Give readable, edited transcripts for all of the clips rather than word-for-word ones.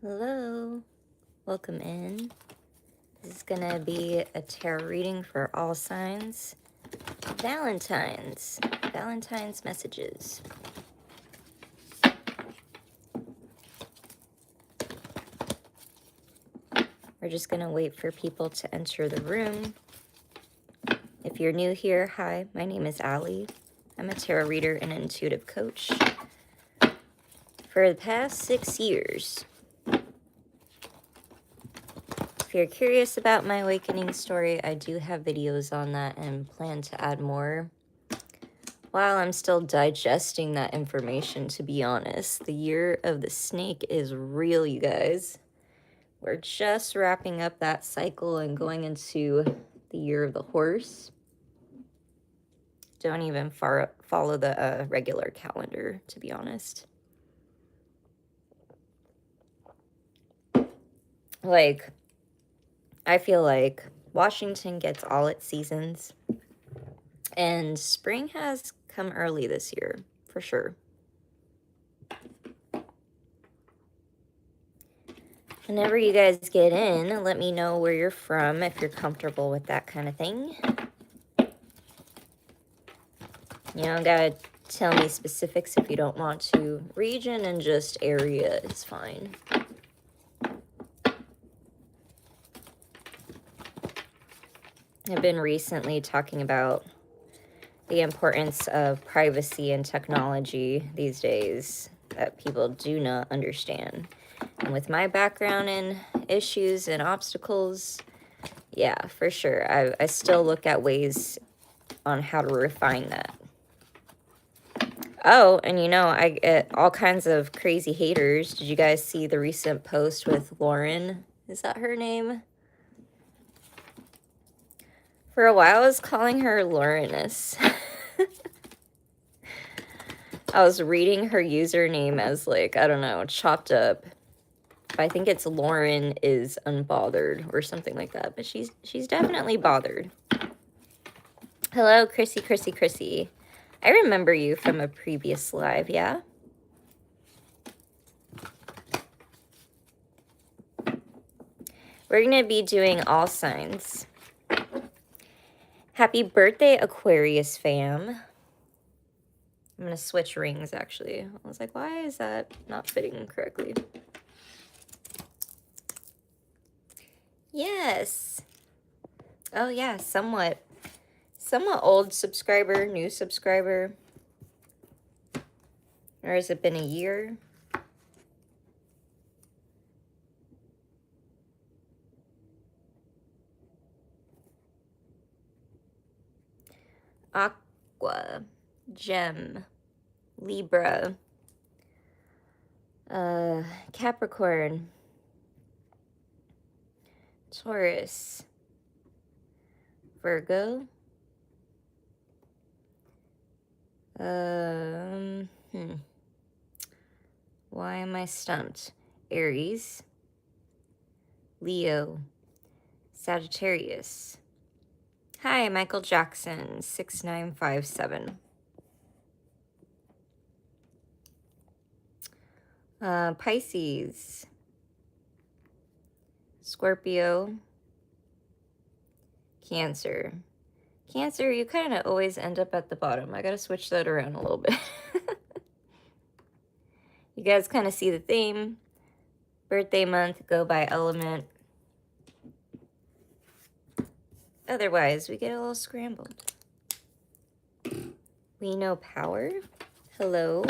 Hello, welcome in. This is gonna be a tarot reading for all signs. Valentines messages. We're just gonna wait for people to enter the room. If you're new here, hi, my name is Allie. I'm a tarot reader and intuitive coach. For the past 6 years, if you're curious about my awakening story, I do have videos on that and plan to add more. While I'm still digesting that information, to be honest, the year of the snake is real, you guys. We're just wrapping up that cycle and going into the year of the horse. Don't even follow the regular calendar, to be honest. Like, I feel like Washington gets all its seasons, and spring has come early this year, for sure. Whenever you guys get in, let me know where you're from if you're comfortable with that kind of thing. You don't gotta tell me specifics if you don't want to. Region and just area is fine. I've been recently talking about the importance of privacy and technology these days that people do not understand. And with my background in issues and obstacles, yeah, for sure. I still look at ways on how to refine that. Oh, and you know, I get all kinds of crazy haters. Did you guys see the recent post with Lauren? Is that her name? For a while, I was calling her Laurenus. I was reading her username as, like, I don't know, chopped up. I think it's Lauren is unbothered or something like that. But she's definitely bothered. Hello, Chrissy. I remember you from a previous live, yeah? We're going to be doing all signs. Happy birthday, Aquarius fam. I'm going to switch rings, actually. I was like, why is that not fitting correctly? Yes. Oh, yeah, somewhat old subscriber, new subscriber. Or has it been a year? Aqua, Gem, Libra, Capricorn, Taurus, Virgo, why am I stumped? Aries, Leo, Sagittarius. Hi, Michael Jackson, 6957. Pisces, Scorpio, Cancer. Cancer, you kind of always end up at the bottom. I gotta switch that around a little bit. You guys kind of see the theme. Birthday month, go by element. Otherwise, we get a little scrambled. We know power. Hello.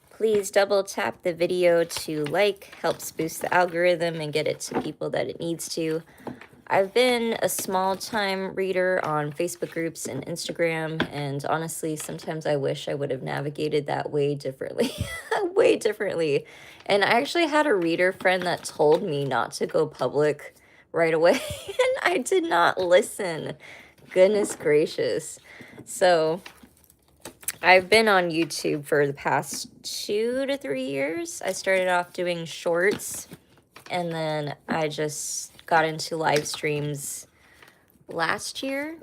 Please double tap the video to like, helps boost the algorithm and get it to people that it needs to. I've been a small-time reader on Facebook groups and Instagram, and honestly, sometimes I wish I would have navigated that way differently. Way differently. And I actually had a reader friend that told me not to go public right away, and I did not listen. Goodness gracious. So I've been on YouTube for the past 2 to 3 years. I started off doing shorts, and then I just got into live streams last year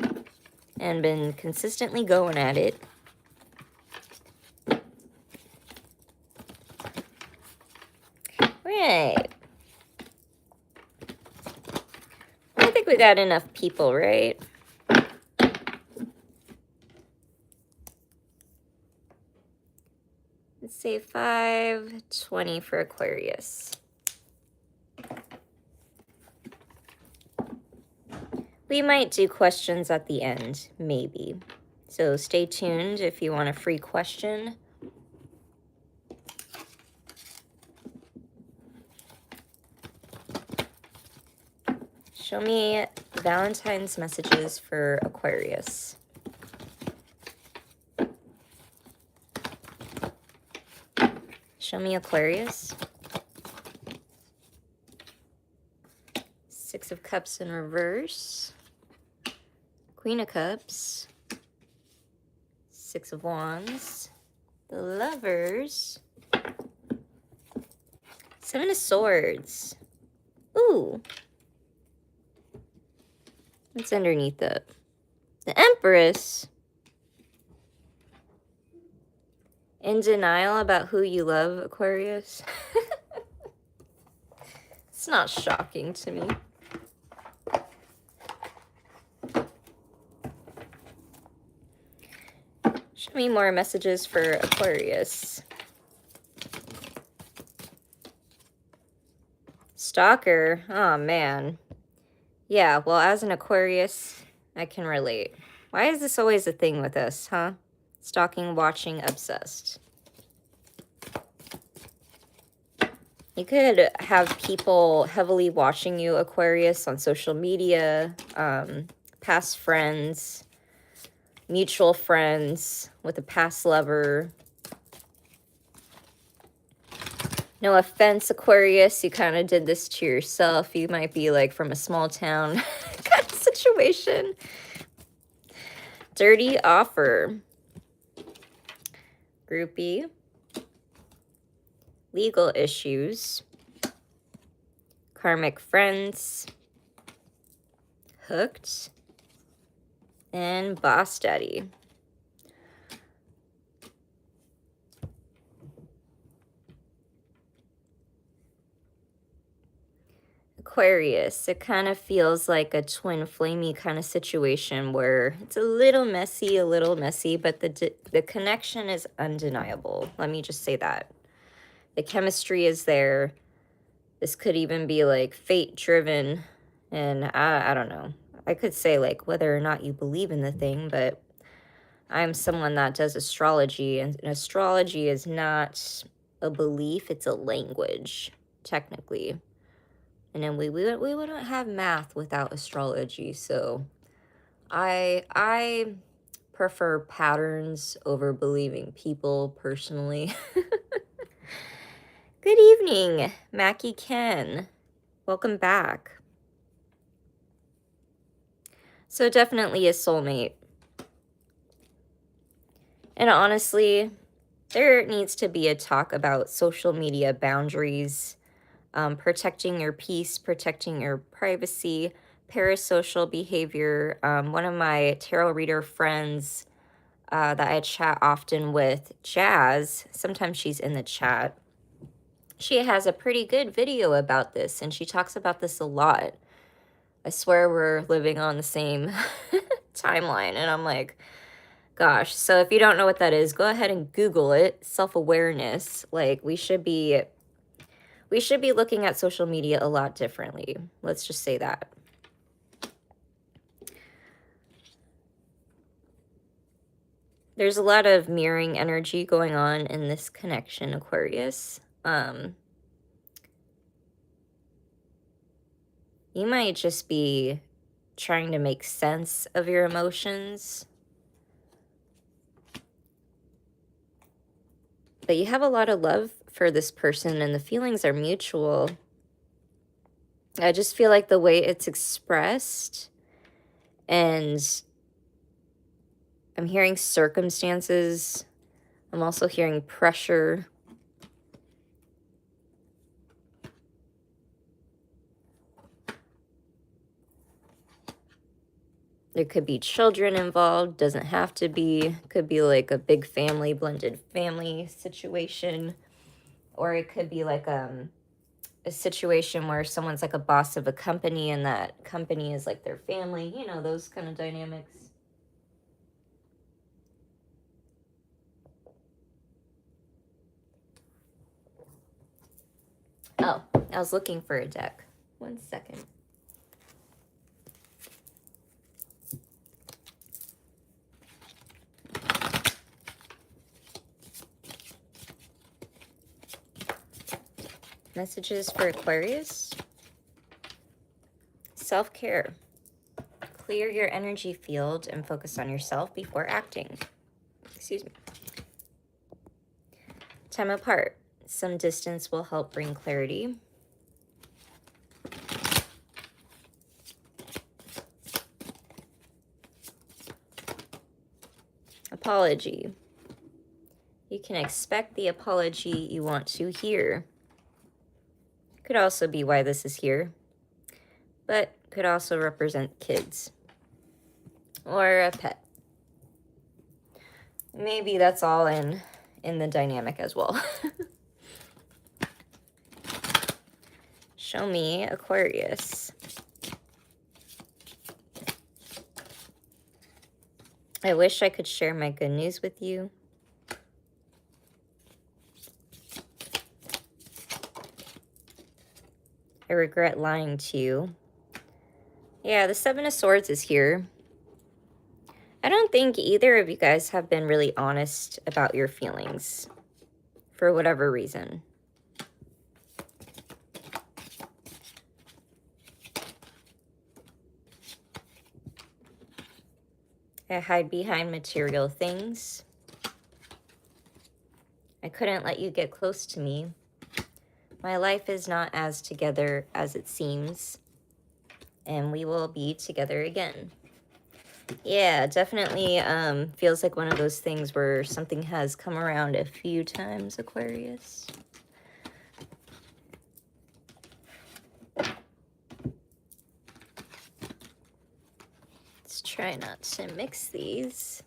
and been consistently going at it. Right. I think we got enough people, right? Let's say 520 for Aquarius. We might do questions at the end, maybe. So stay tuned if you want a free question. Show me Valentine's messages for Aquarius. Show me Aquarius. Six of Cups in reverse. Queen of Cups. Six of Wands. The Lovers. Seven of Swords. Ooh. What's underneath that? The Empress. In denial about who you love, Aquarius. It's not shocking to me. Show me more messages for Aquarius. Stalker. Oh, man. Yeah, well, as an Aquarius, I can relate. Why is this always a thing with us, huh? Stalking, watching, obsessed. You could have people heavily watching you, Aquarius, on social media, past friends, mutual friends with a past lover. No offense, Aquarius, you kind of did this to yourself. You might be like from a small town kind of situation. Dirty offer. Groupie. Legal issues. Karmic friends. Hooked. And boss daddy. Aquarius, it kind of feels like a twin flamey kind of situation where it's a little messy, but the connection is undeniable. Let me just say that. The chemistry is there. This could even be like fate driven, and I don't know. I could say like whether or not you believe in the thing, but I'm someone that does astrology, and astrology is not a belief, it's a language, technically. And then we wouldn't have math without astrology. So I prefer patterns over believing people personally. Good evening, Mackie Ken. Welcome back. So definitely a soulmate. And honestly, there needs to be a talk about social media boundaries. Protecting your peace, protecting your privacy, parasocial behavior. One of my tarot reader friends that I chat often with, Jazz, sometimes she's in the chat. She has a pretty good video about this, and she talks about this a lot. I swear we're living on the same timeline, and I'm like, gosh. So if you don't know what that is, go ahead and Google it. Self-awareness. Like, we should be looking at social media a lot differently. Let's just say that. There's a lot of mirroring energy going on in this connection, Aquarius. You might just be trying to make sense of your emotions. But you have a lot of love for this person, and the feelings are mutual. I just feel like the way it's expressed, and I'm hearing circumstances. I'm also hearing pressure. There could be children involved, doesn't have to be. Could be like a big family, blended family situation. Or it could be like a situation where someone's like a boss of a company and that company is like their family, you know, those kind of dynamics. Oh, I was looking for a deck. 1 second. Messages for Aquarius. Self-care. Clear your energy field and focus on yourself before acting. Excuse me. Time apart. Some distance will help bring clarity. Apology. You can expect the apology you want to hear. Could also be why this is here, but could also represent kids or a pet. Maybe that's all in the dynamic as well. Show me Aquarius. I wish I could share my good news with you. I regret lying to you. Yeah, the Seven of Swords is here. I don't think either of you guys have been really honest about your feelings for whatever reason. I hide behind material things. I couldn't let you get close to me. My life is not as together as it seems, and we will be together again. Yeah, definitely feels like one of those things where something has come around a few times, Aquarius. Let's try not to mix these.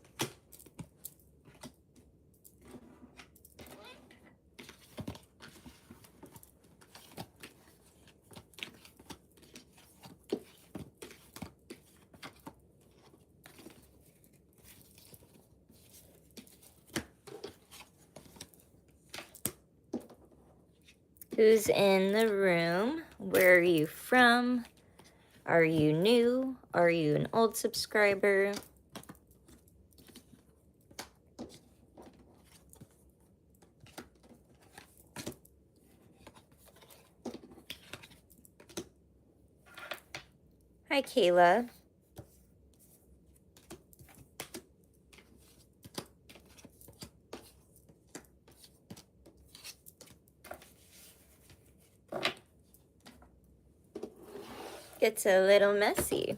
Who's in the room? Where are you from? Are you new? Are you an old subscriber? Hi, Kayla. It's a little messy.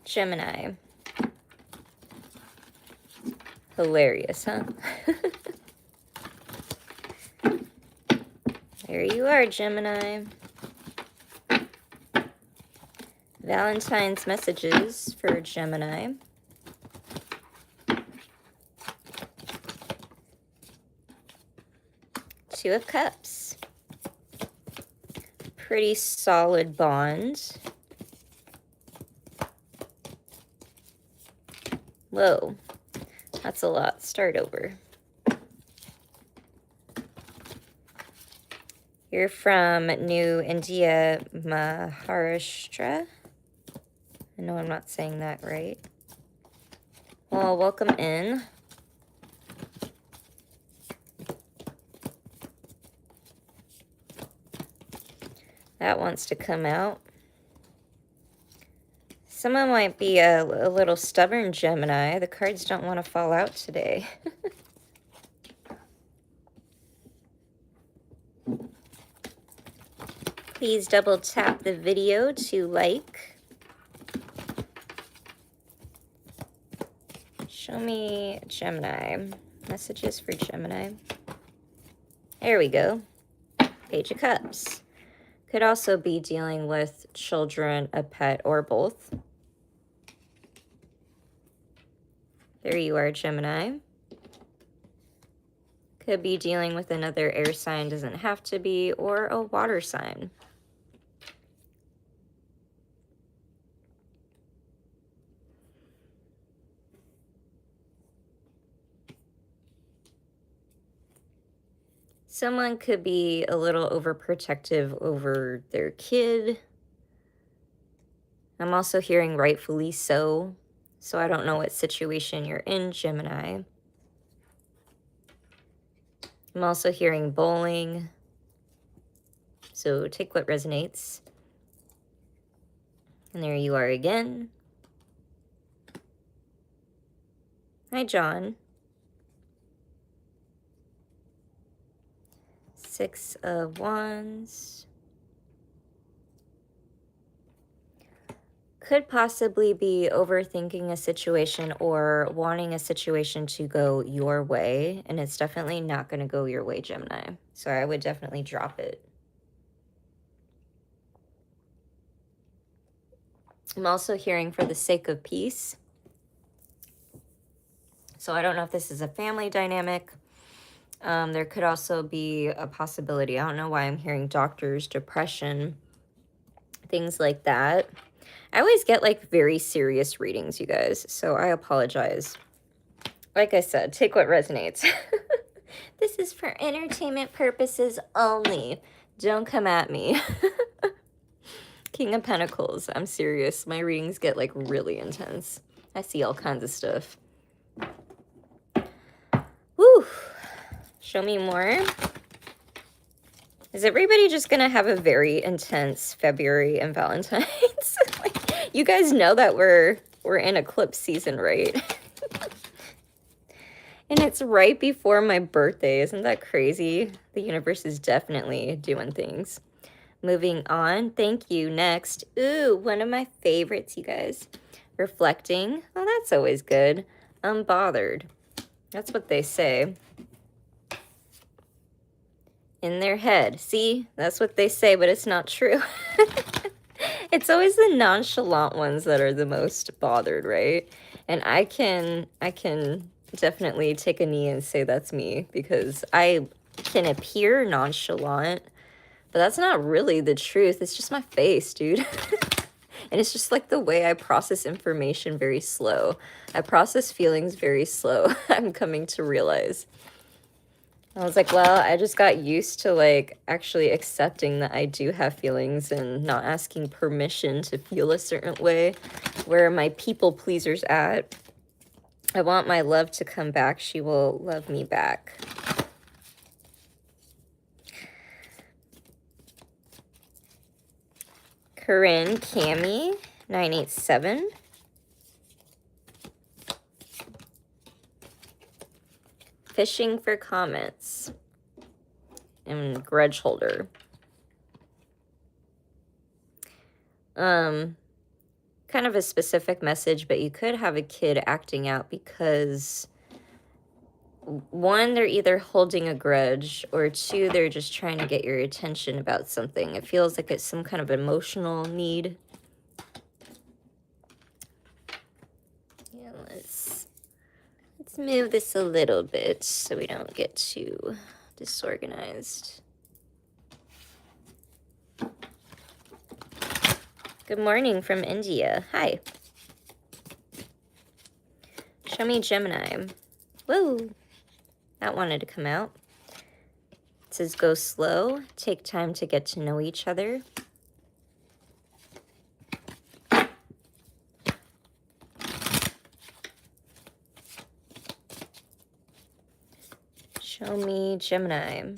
Gemini. Hilarious, huh? There you are, Gemini. Valentine's messages for Gemini. Two of Cups. Pretty solid bond. Whoa, that's a lot. Start over. You're from New India, Maharashtra. I know I'm not saying that right. Well, welcome in. That wants to come out. Someone might be a little stubborn, Gemini. The cards don't want to fall out today. Please double tap the video to like. Show me Gemini. Messages for Gemini. There we go. Page of Cups. Could also be dealing with children, a pet, or both. There you are, Gemini. Could be dealing with another air sign, doesn't have to be, or a water sign. Someone could be a little overprotective over their kid. I'm also hearing rightfully so. So I don't know what situation you're in, Gemini. I'm also hearing bowling. So take what resonates. And there you are again. Hi, John. 6 of Wands. Could possibly be overthinking a situation or wanting a situation to go your way, and it's definitely not going to go your way, Gemini. So I would definitely drop it. I'm also hearing for the sake of peace. So I don't know if this is a family dynamic. There could also be a possibility. I don't know why I'm hearing doctors, depression, things like that. I always get like very serious readings, you guys, so I apologize. Like I said, take what resonates. This is for entertainment purposes only. Don't come at me. King of Pentacles. I'm serious. My readings get like really intense. I see all kinds of stuff. Woo. Show me more. Is everybody just gonna have a very intense February and Valentine's? Like, you guys know that we're in eclipse season, right? And it's right before my birthday. Isn't that crazy? The universe is definitely doing things. Moving on. Thank you. Next. Ooh, one of my favorites, you guys. Reflecting. Oh, that's always good. Unbothered. That's what they say. In their head. See? That's what they say, but it's not true. It's always the nonchalant ones that are the most bothered, right? And I can definitely take a knee and say that's me, because I can appear nonchalant, but that's not really the truth. It's just my face, dude. And it's just like the way I process information very slow. I process feelings very slow. I'm coming to realize. I was like, well, I just got used to like actually accepting that I do have feelings and not asking permission to feel a certain way. Where are my people pleasers at? I want my love to come back. She will love me back. Corinne, Cami, 987. Fishing for comments. And grudge holder. Kind of a specific message, but you could have a kid acting out because one, they're either holding a grudge, or two, they're just trying to get your attention about something. It feels like it's some kind of emotional need. Yeah, let's move this a little bit so we don't get too disorganized. Good morning from India. Hi. Show me Gemini. Whoa. That wanted to come out. It says go slow. Take time to get to know each other. Show me Gemini.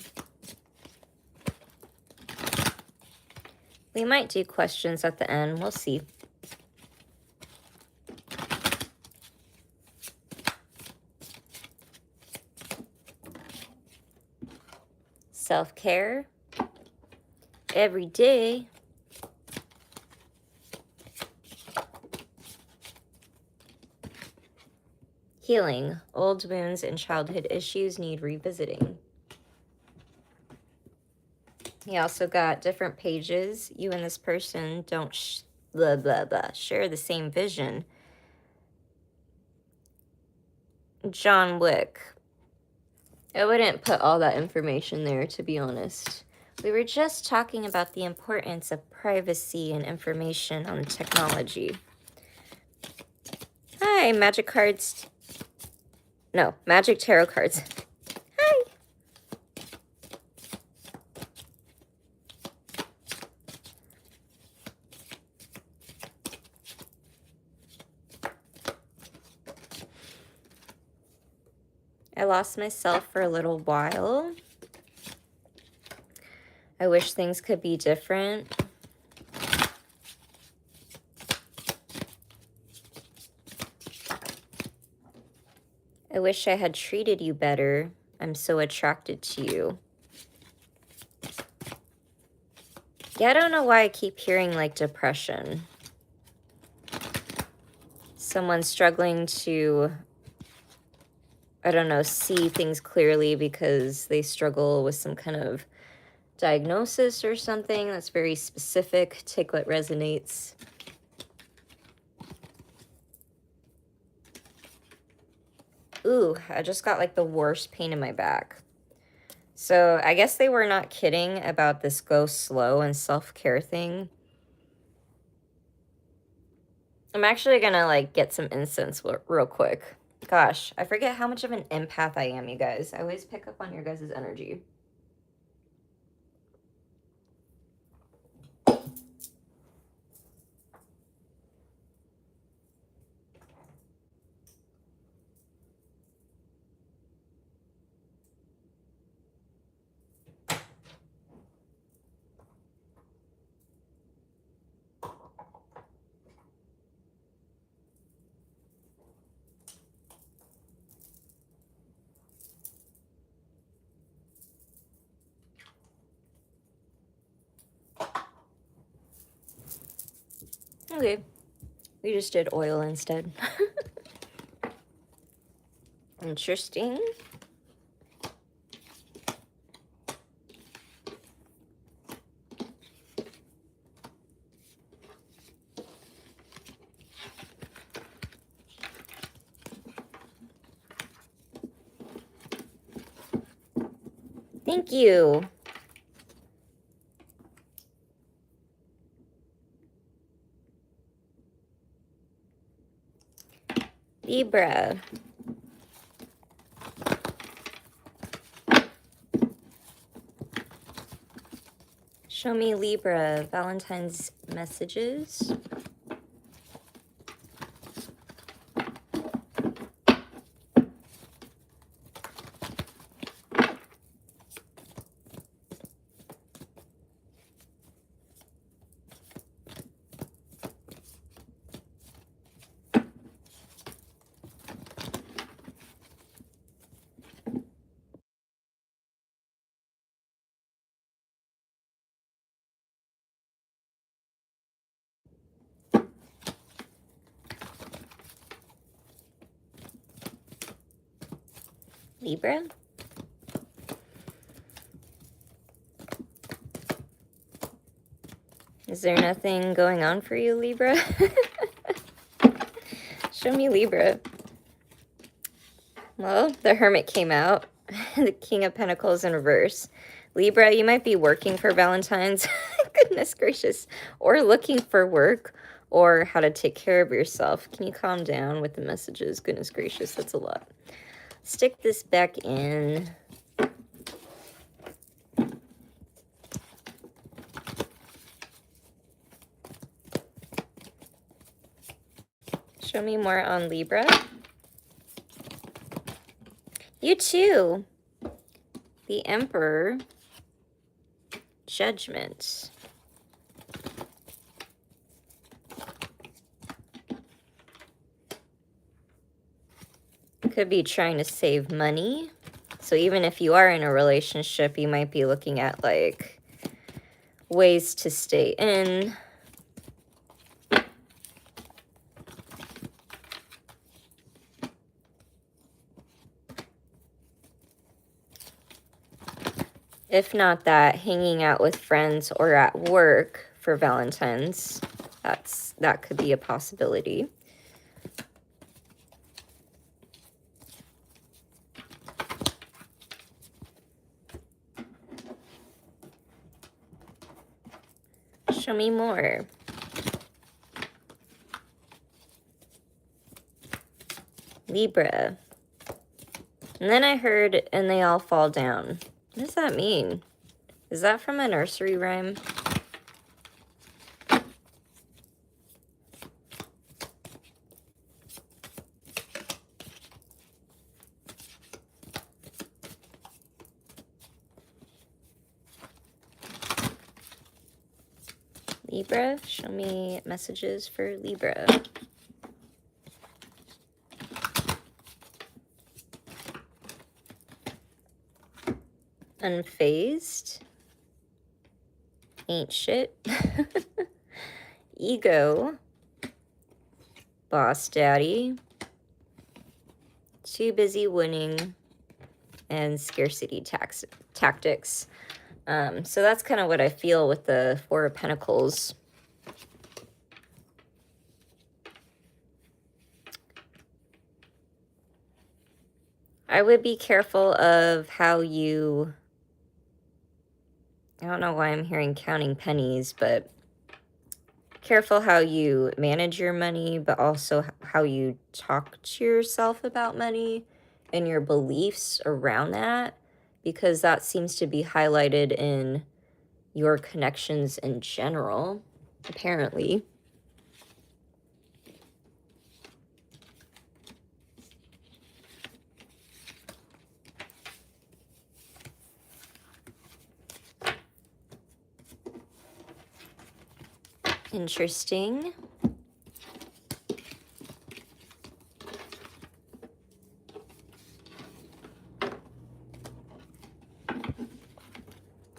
We might do questions at the end. We'll see. Self-care. Every day. Healing. Old wounds and childhood issues need revisiting. You also got different pages. You and this person don't blah, blah, blah, share the same vision. John Wick. I wouldn't put all that information there, to be honest. We were just talking about the importance of privacy and information on technology. Hi, magic cards. No, magic tarot cards. Hi. I lost myself for a little while. I wish things could be different. I wish I had treated you better. I'm so attracted to you. Yeah, I don't know why I keep hearing like depression. Someone struggling to, I don't know, see things clearly because they struggle with some kind of diagnosis or something that's very specific. Take what resonates. Ooh, I just got like the worst pain in my back. So I guess they were not kidding about this go slow and self-care thing. I'm actually gonna like get some incense real quick. Gosh, I forget how much of an empath I am, you guys. I always pick up on your guys' energy. Okay, we just did oil instead. Interesting. Thank you. Libra. Show me Libra Valentine's messages. Libra. Is there nothing going on for you, Libra? Show me Libra. Well, the Hermit came out. The King of Pentacles in reverse. Libra, you might be working for Valentine's. Goodness gracious. Or looking for work or how to take care of yourself. Can you calm down with the messages? Goodness gracious, that's a lot. Stick this back in. Show me more on Libra. You too. The Emperor. Judgment. Could be trying to save money. So even if you are in a relationship, you might be looking at like ways to stay in. If not that, hanging out with friends or at work for Valentine's, that could be a possibility. Show me more. Libra. And then I heard, and they all fall down. What does that mean? Is that from a nursery rhyme? Libra, show me messages for Libra. Unfazed. Ain't shit. Ego. Boss daddy. Too busy winning. And scarcity tactics. So that's kind of what I feel with the Four of Pentacles. I would be careful of how you... I don't know why I'm hearing counting pennies, but careful how you manage your money, but also how you talk to yourself about money and your beliefs around that, because that seems to be highlighted in your connections in general, apparently. Interesting.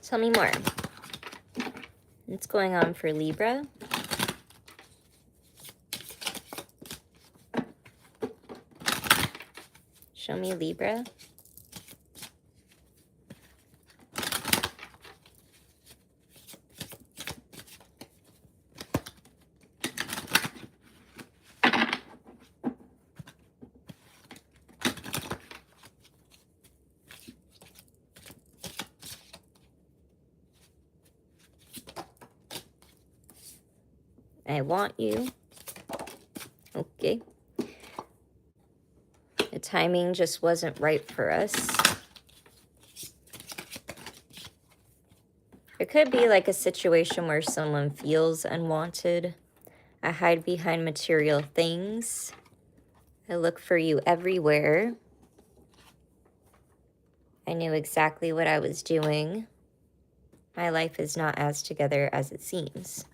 Tell me more. What's going on for Libra? Show me Libra. I want you. Okay. The timing just wasn't right for us. It could be like a situation where someone feels unwanted. I hide behind material things. I look for you everywhere. I knew exactly what I was doing. My life is not as together as it seems.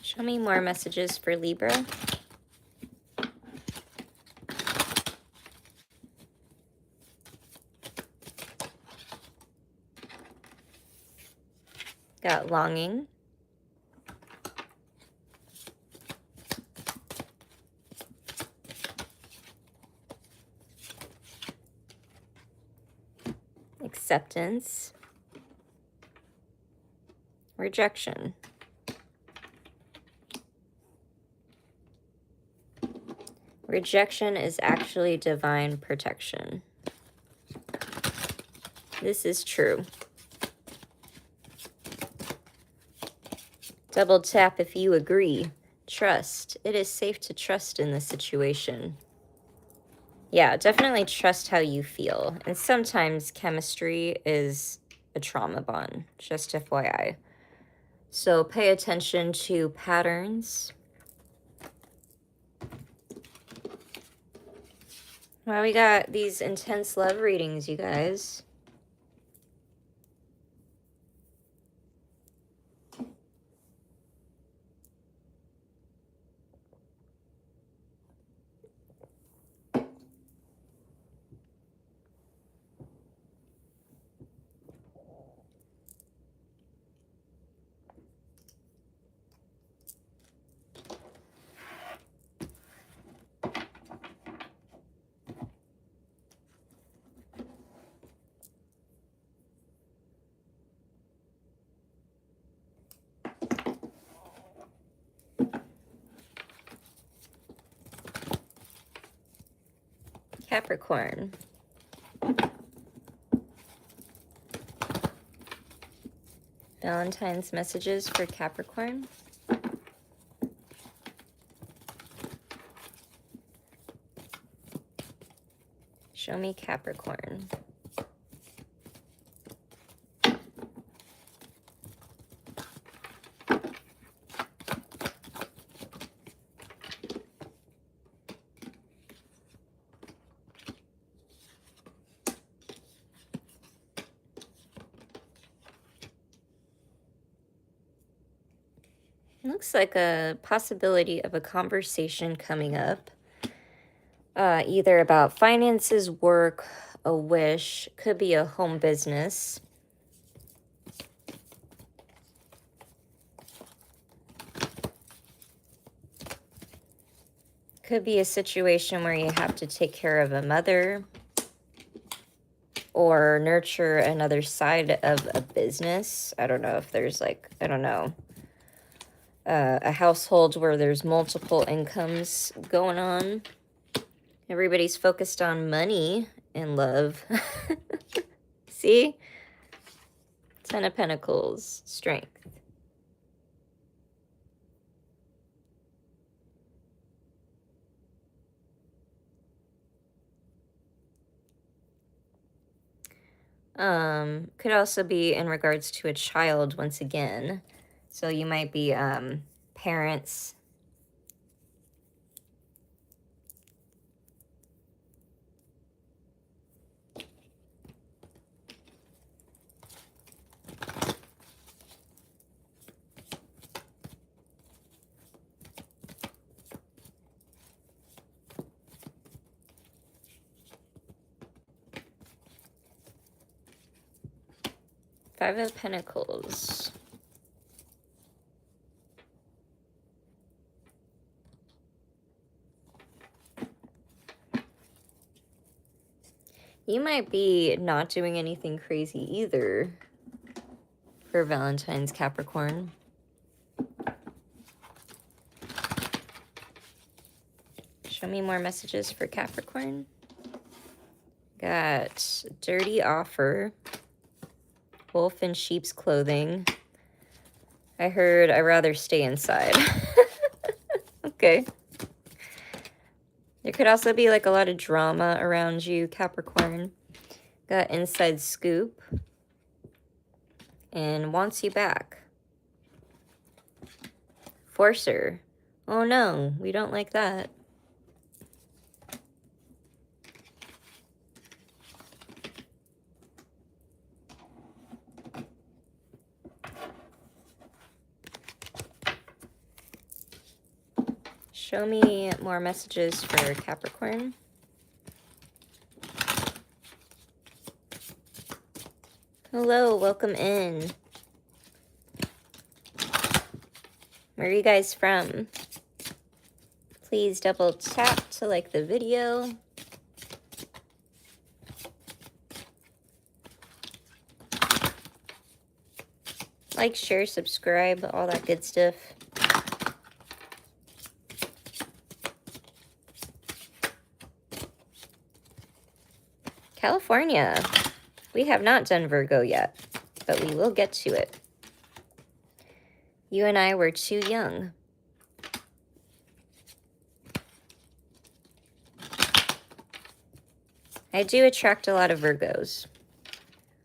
Show me more messages for Libra. Got longing. Acceptance. Rejection. Rejection is actually divine protection. This is true. Double tap if you agree. Trust. It is safe to trust in this situation. Yeah, definitely trust how you feel. And sometimes chemistry is a trauma bond, just FYI. So pay attention to patterns. Well, we got these intense love readings, you guys. Capricorn. Valentine's messages for Capricorn. Show me Capricorn. Looks like a possibility of a conversation coming up, either about finances, work, a wish, could be a home business. Could be a situation where you have to take care of a mother or nurture another side of a business. I don't know if there's like, I don't know, a household where there's multiple incomes going on. Everybody's focused on money and love. See? Ten of Pentacles, strength. Could also be in regards to a child once again. So you might be parents. Five of Pentacles. You might be not doing anything crazy either for Valentine's, Capricorn. Show me more messages for Capricorn. Got dirty offer. Wolf in sheep's clothing. I heard I'd rather stay inside. Okay. There could also be like a lot of drama around you, Capricorn. Got inside scoop. And wants you back. Forcer. Oh no, we don't like that. Show me more messages for Capricorn. Hello, welcome in. Where are you guys from? Please double tap to like the video. Like, share, subscribe, all that good stuff. California. We have not done Virgo yet, but we will get to it. You and I were too young. I do attract a lot of Virgos.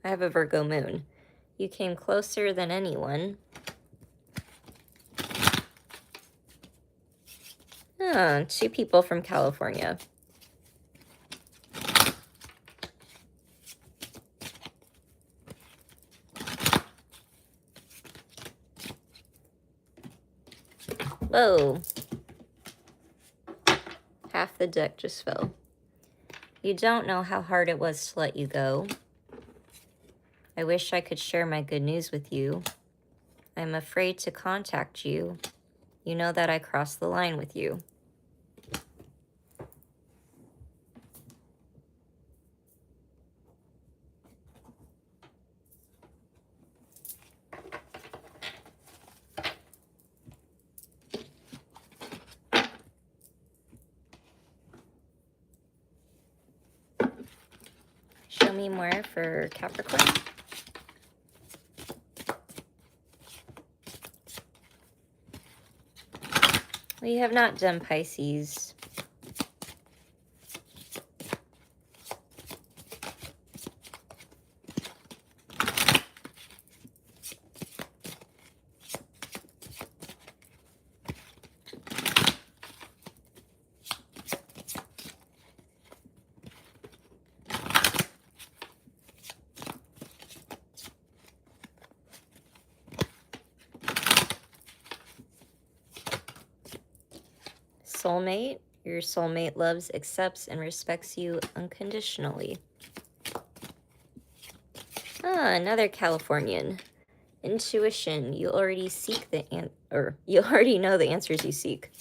I have a Virgo moon. You came closer than anyone. Ah, two people from California. Whoa. Half the deck just fell. You don't know how hard it was to let you go. I wish I could share my good news with you. I'm afraid to contact you. You know that I crossed the line with you. Show me more for Capricorn. We have not done Pisces. Soulmate. Your soulmate loves, accepts, and respects you unconditionally. Ah, another Californian. Intuition. You already seek the you already know the answers you seek.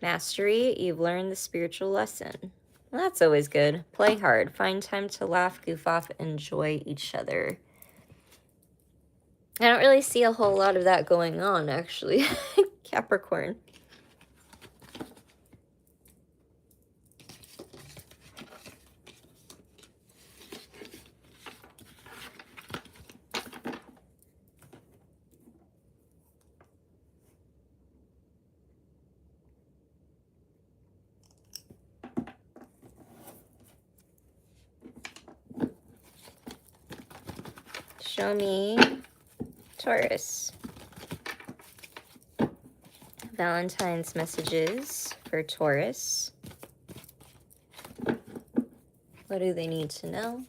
Mastery. You've learned the spiritual lesson. Well, that's always good. Play hard. Find time to laugh, goof off, enjoy each other. I don't really see a whole lot of that going on, actually. Capricorn. Show me Taurus. Valentine's messages for Taurus. What do they need to know?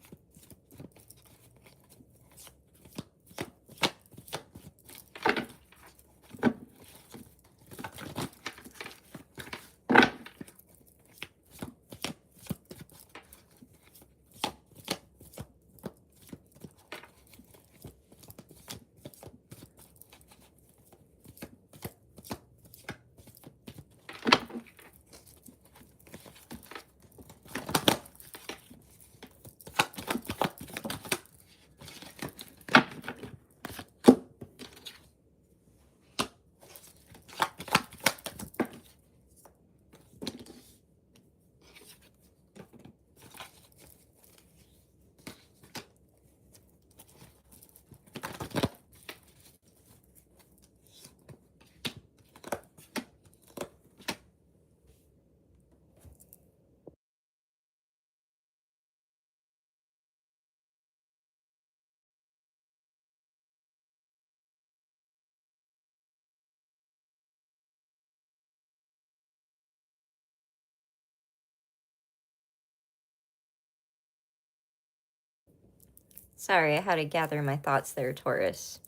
Sorry, I had to gather my thoughts there, Taurus.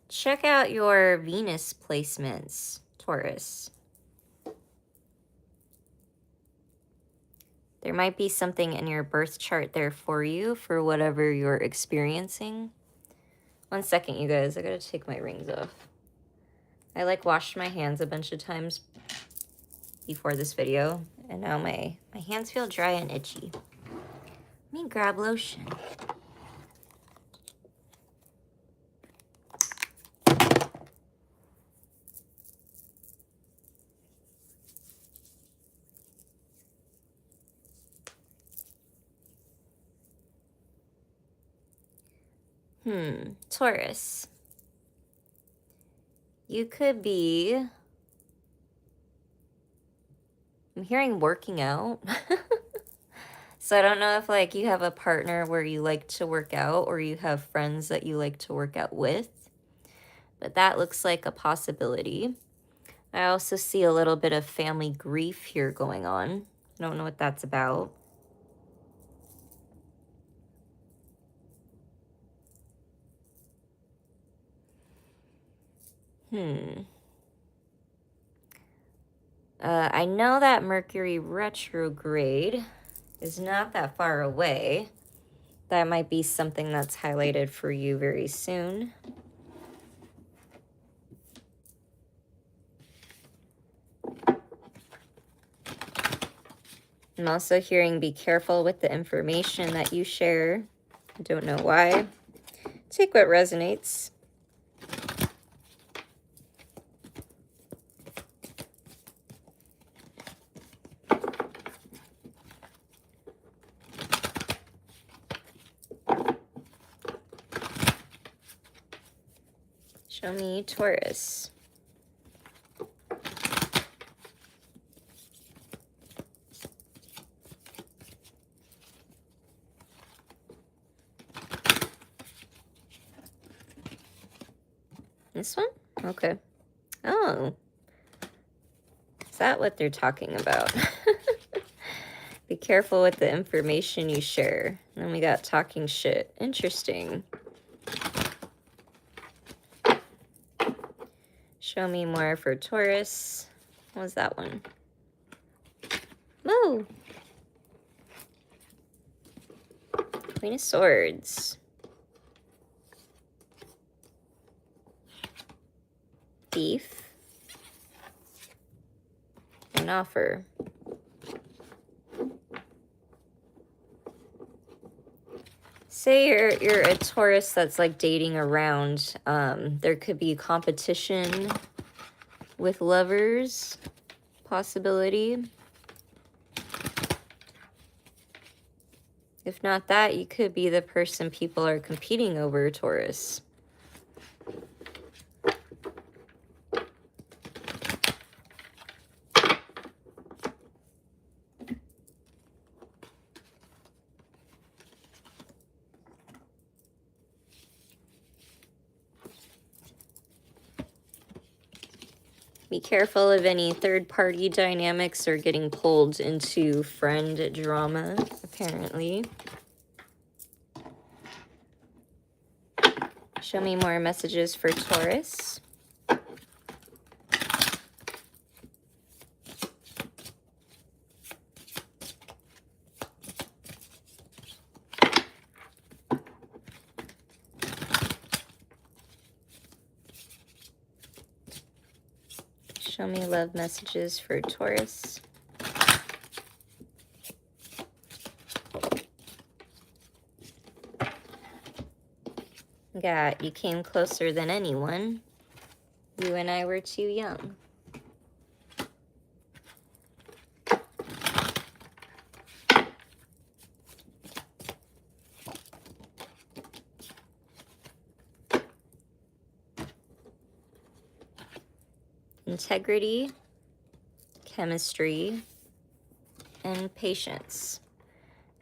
Check out your Venus placements, Taurus. There might be something in your birth chart there for you for whatever you're experiencing. 1 second, you guys. I gotta take my rings off. I washed my hands a bunch of times before this video, and now my hands feel dry and itchy. Let me grab lotion. Taurus. You could be, I'm hearing working out. So I don't know if you have a partner where you like to work out or you have friends that you like to work out with, but that looks like a possibility. I also see a little bit of family grief here going on. I don't know what that's about. I know that Mercury retrograde is not that far away. That might be something that's highlighted for you very soon. I'm also hearing be careful with the information that you share. I don't know why. Take what resonates. Show me Taurus. This one? Okay. Oh. Is that what they're talking about? Be careful with the information you share. And then we got talking shit. Interesting. Show me more for Taurus. What was that one? Moo! Queen of Swords. Thief. An offer. Say you're a Taurus that's like dating around. There could be competition with lovers. Possibility. If not that, you could be the person people are competing over, Taurus. Be careful of any third-party dynamics or getting pulled into friend drama, apparently. Show me more messages for Taurus. Show me love messages for Taurus. Yeah, you came closer than anyone. You and I were too young. Integrity, chemistry, and patience.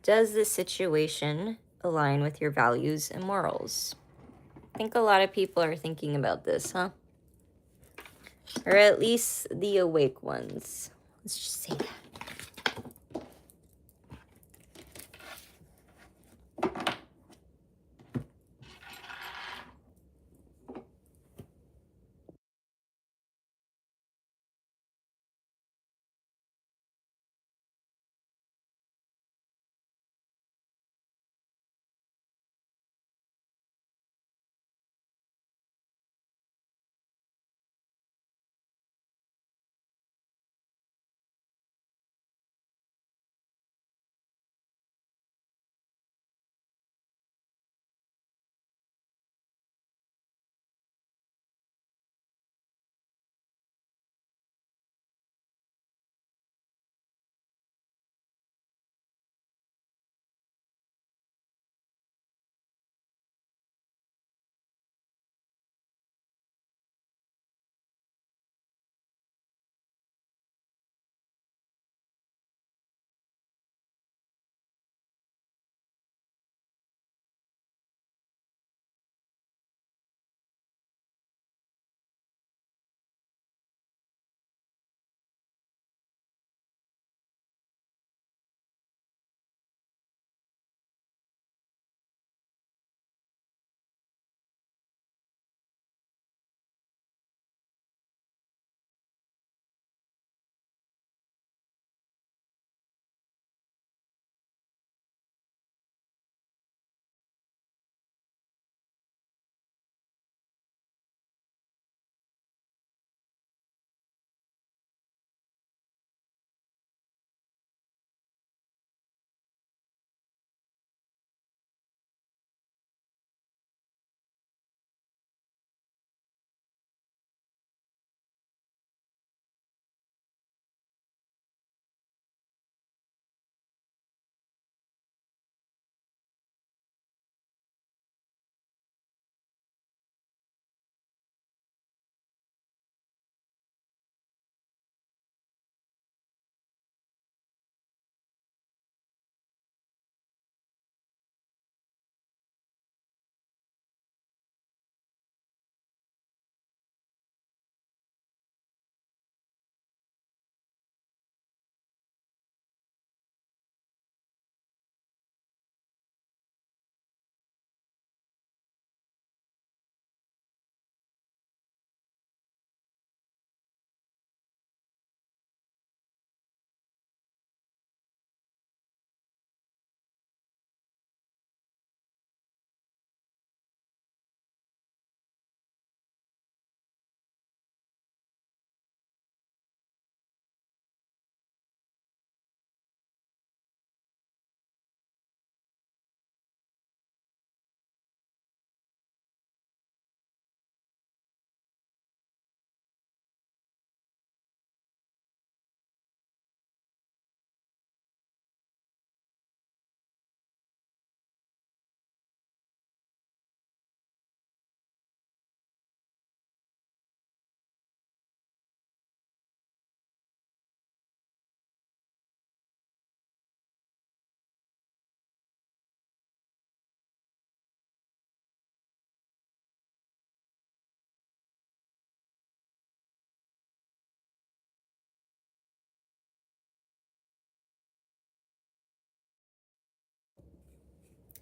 Does the situation align with your values and morals? I think a lot of people are thinking about this, huh? Or at least the awake ones. Let's just say that.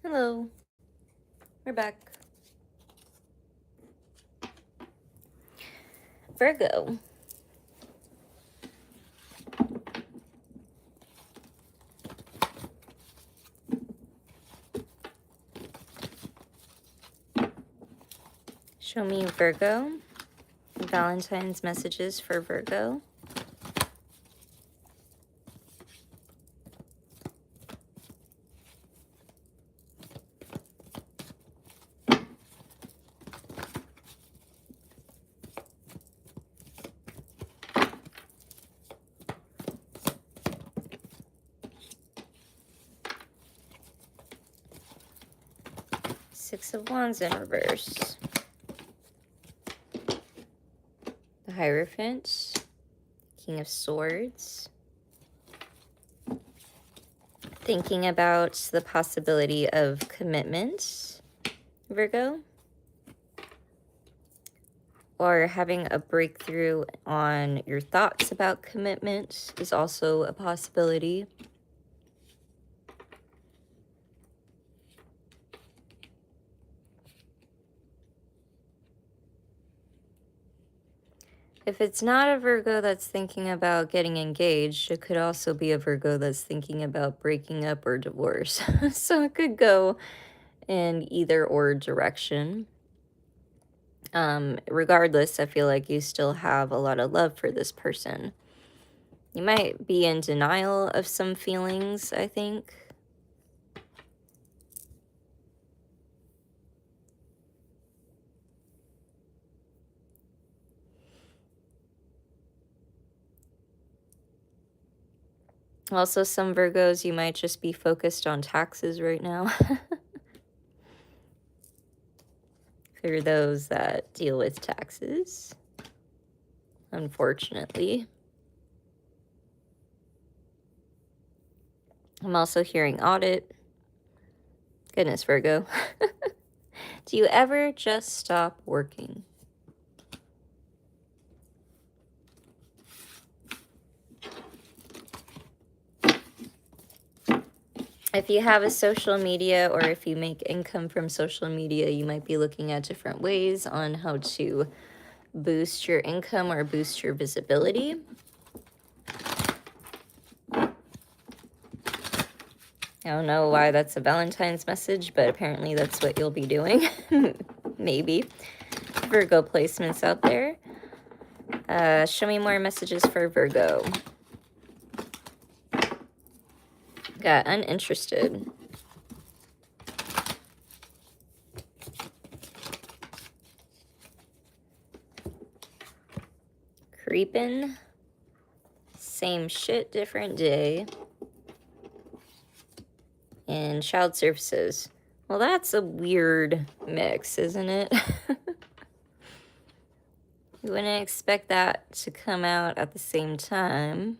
Hello. We're back. Virgo. Show me Virgo. Valentine's messages for Virgo. Six of Wands in reverse. The Hierophant. King of Swords. Thinking about the possibility of commitment, Virgo. Or having a breakthrough on your thoughts about commitment is also a possibility. If it's not a Virgo that's thinking about getting engaged, it could also be a Virgo that's thinking about breaking up or divorce. So it could go in either or direction. Regardless, I feel like you still have a lot of love for this person. You might be in denial of some feelings, I think. Also, some Virgos, you might just be focused on taxes right now. For those that deal with taxes, unfortunately. I'm also hearing audit. Goodness, Virgo. Do you ever just stop working? If you have a social media or if you make income from social media, you might be looking at different ways on how to boost your income or boost your visibility. I don't know why that's a Valentine's message, but apparently that's what you'll be doing. Maybe. Virgo placements out there. Show me more messages for Virgo. Got uninterested. Creepin'. Same shit, different day. And child services. Well, that's a weird mix, isn't it? You wouldn't expect that to come out at the same time.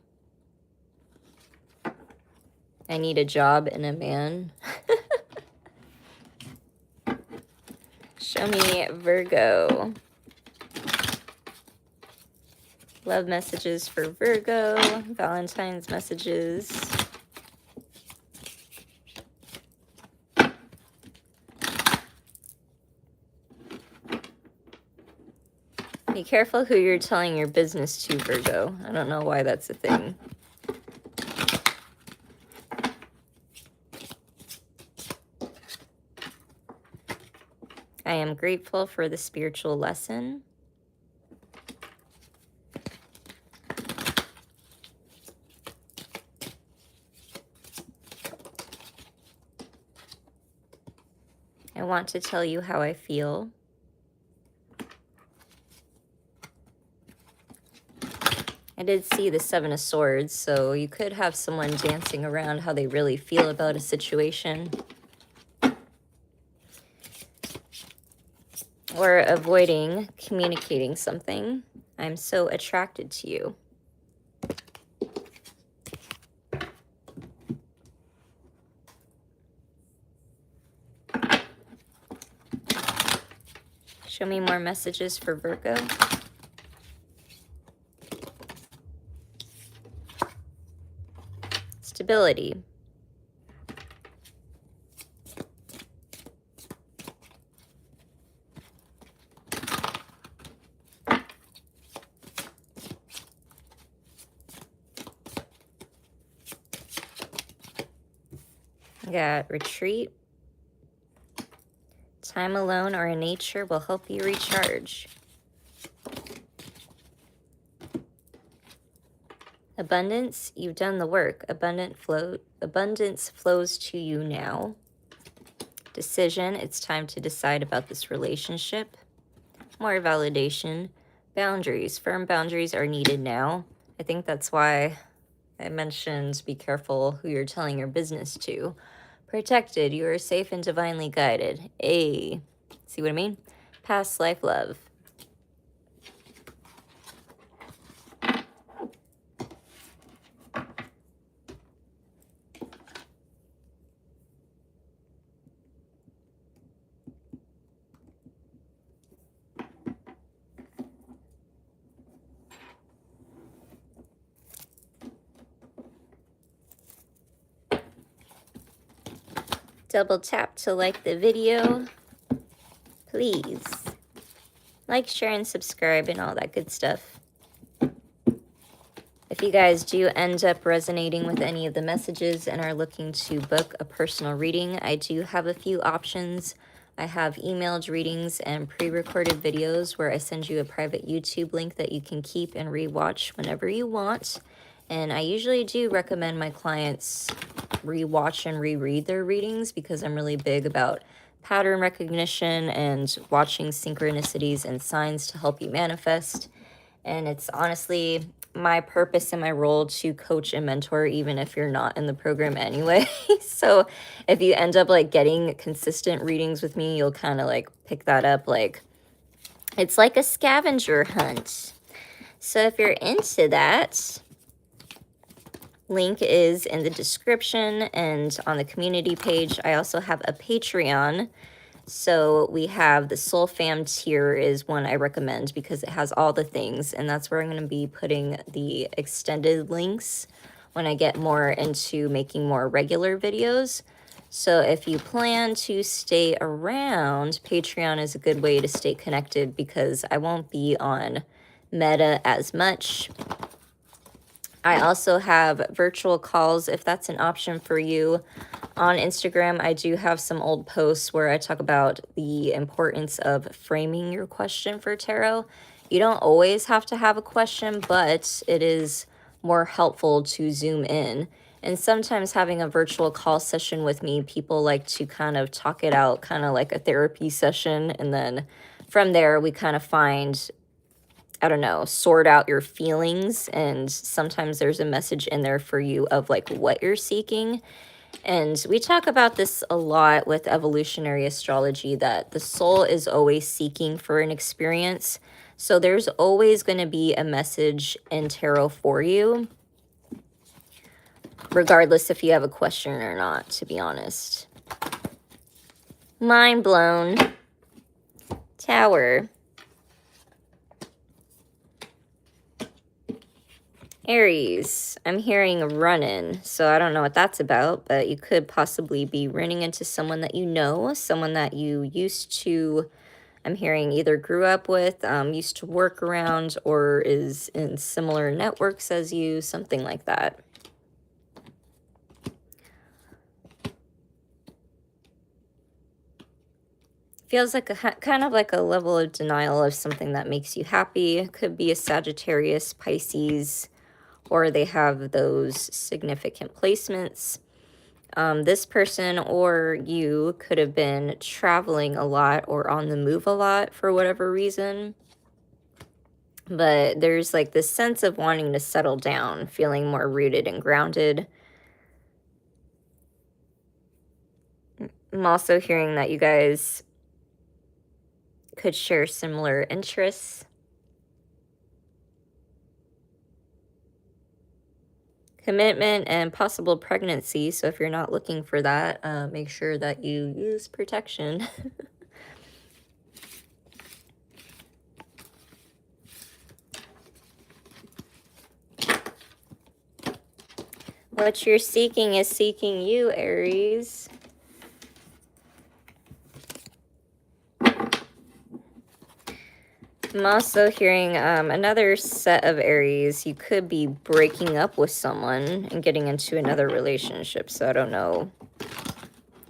I need a job and a man. Show me Virgo. Love messages for Virgo. Valentine's messages. Be careful who you're telling your business to, Virgo. I don't know why that's a thing. I am grateful for the spiritual lesson. I want to tell you how I feel. I did see the Seven of Swords, so you could have someone dancing around how they really feel about a situation. Or avoiding communicating something. I'm so attracted to you. Show me more messages for Virgo. Stability. Got retreat. Time alone or in nature will help you recharge. Abundance, you've done the work. Abundance flows to you now. Decision, it's time to decide about this relationship. More validation. Boundaries, firm boundaries are needed now. I think that's why I mentioned be careful who you're telling your business to. Protected, you are safe and divinely guided. See what I mean? Past life love. Double tap to like the video. Please. Like, share, and subscribe and all that good stuff. If you guys do end up resonating with any of the messages and are looking to book a personal reading, I do have a few options. I have emailed readings and pre-recorded videos where I send you a private YouTube link that you can keep and rewatch whenever you want. And I usually do recommend my clients rewatch and reread their readings because I'm really big about pattern recognition and watching synchronicities and signs to help you manifest. And it's honestly my purpose and my role to coach and mentor, even if you're not in the program anyway. So if you end up like getting consistent readings with me, you'll kind of like pick that up. Like it's like a scavenger hunt. So if you're into that, link is in the description and on the community page. I also have a Patreon. So we have the Soul Fam tier is one I recommend because it has all the things, and that's where I'm going to be putting the extended links when I get more into making more regular videos. So if you plan to stay around, Patreon is a good way to stay connected because I won't be on Meta as much. I also have virtual calls if that's an option for you. On Instagram, I do have some old posts where I talk about the importance of framing your question for tarot. You don't always have to have a question, but it is more helpful to zoom in. And sometimes having a virtual call session with me, people like to kind of talk it out, kind of like a therapy session. And then from there, we kind of find, I don't know, sort out your feelings. And sometimes there's a message in there for you of like what you're seeking. And we talk about this a lot with evolutionary astrology, that the soul is always seeking for an experience. So there's always going to be a message in tarot for you, regardless if you have a question or not, to be honest. Mind blown. Tower. Aries, I'm hearing a run-in, so I don't know what that's about, but you could possibly be running into someone that you know, someone that you used to, I'm hearing either grew up with, used to work around, or is in similar networks as you, something like that. Feels like a kind of like a level of denial of something that makes you happy. It could be a Sagittarius, Pisces, or they have those significant placements. This person or you could have been traveling a lot or on the move a lot for whatever reason. But there's like this sense of wanting to settle down, feeling more rooted and grounded. I'm also hearing that you guys could share similar interests. Commitment and possible pregnancy. So if you're not looking for that, make sure that you use protection. What you're seeking is seeking you, Aries. I'm also hearing another set of Aries. You could be breaking up with someone and getting into another relationship. So I don't know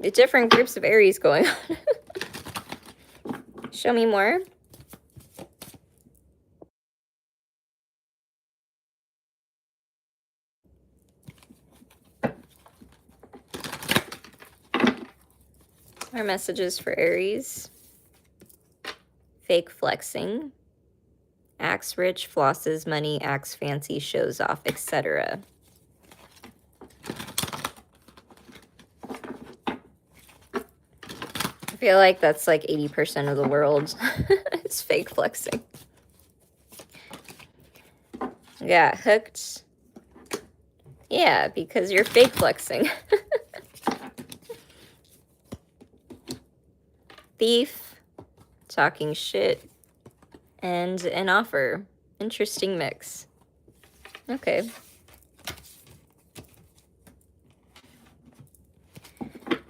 The different groups of Aries going on. Show me more. Our messages for Aries. Fake flexing. Acts rich, flosses money, acts fancy, shows off, etc. I feel like that's like 80% of the world is fake flexing. Yeah, hooked. Yeah, because you're fake flexing. Thief, talking shit, and an offer. Interesting mix. Okay.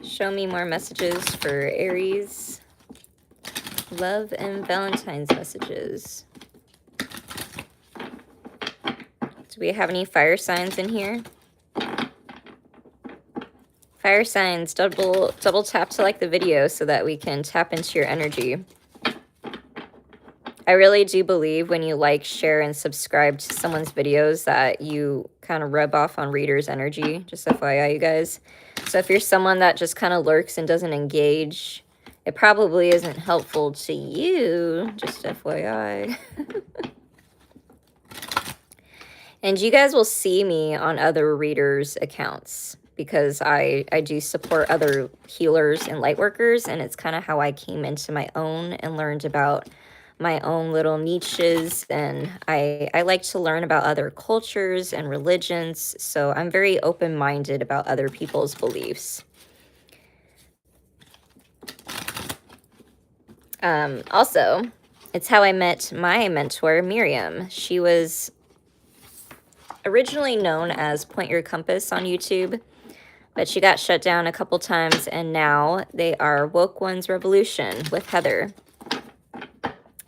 Show me more messages for Aries. Love and Valentine's messages. Do we have any fire signs in here? Fire signs, double tap to like the video so that we can tap into your energy. I really do believe when you like, share, and subscribe to someone's videos that you kind of rub off on readers' energy. Just FYI, you guys. So if you're someone that just kind of lurks and doesn't engage, it probably isn't helpful to you. Just FYI. And you guys will see me on other readers' accounts because I do support other healers and light workers, and it's kind of how I came into my own and learned about my own little niches, and I like to learn about other cultures and religions, so I'm very open-minded about other people's beliefs. Also, it's how I met my mentor, Miriam. She was originally known as Point Your Compass on YouTube, but she got shut down a couple times, and now they are Woke Ones Revolution with Heather.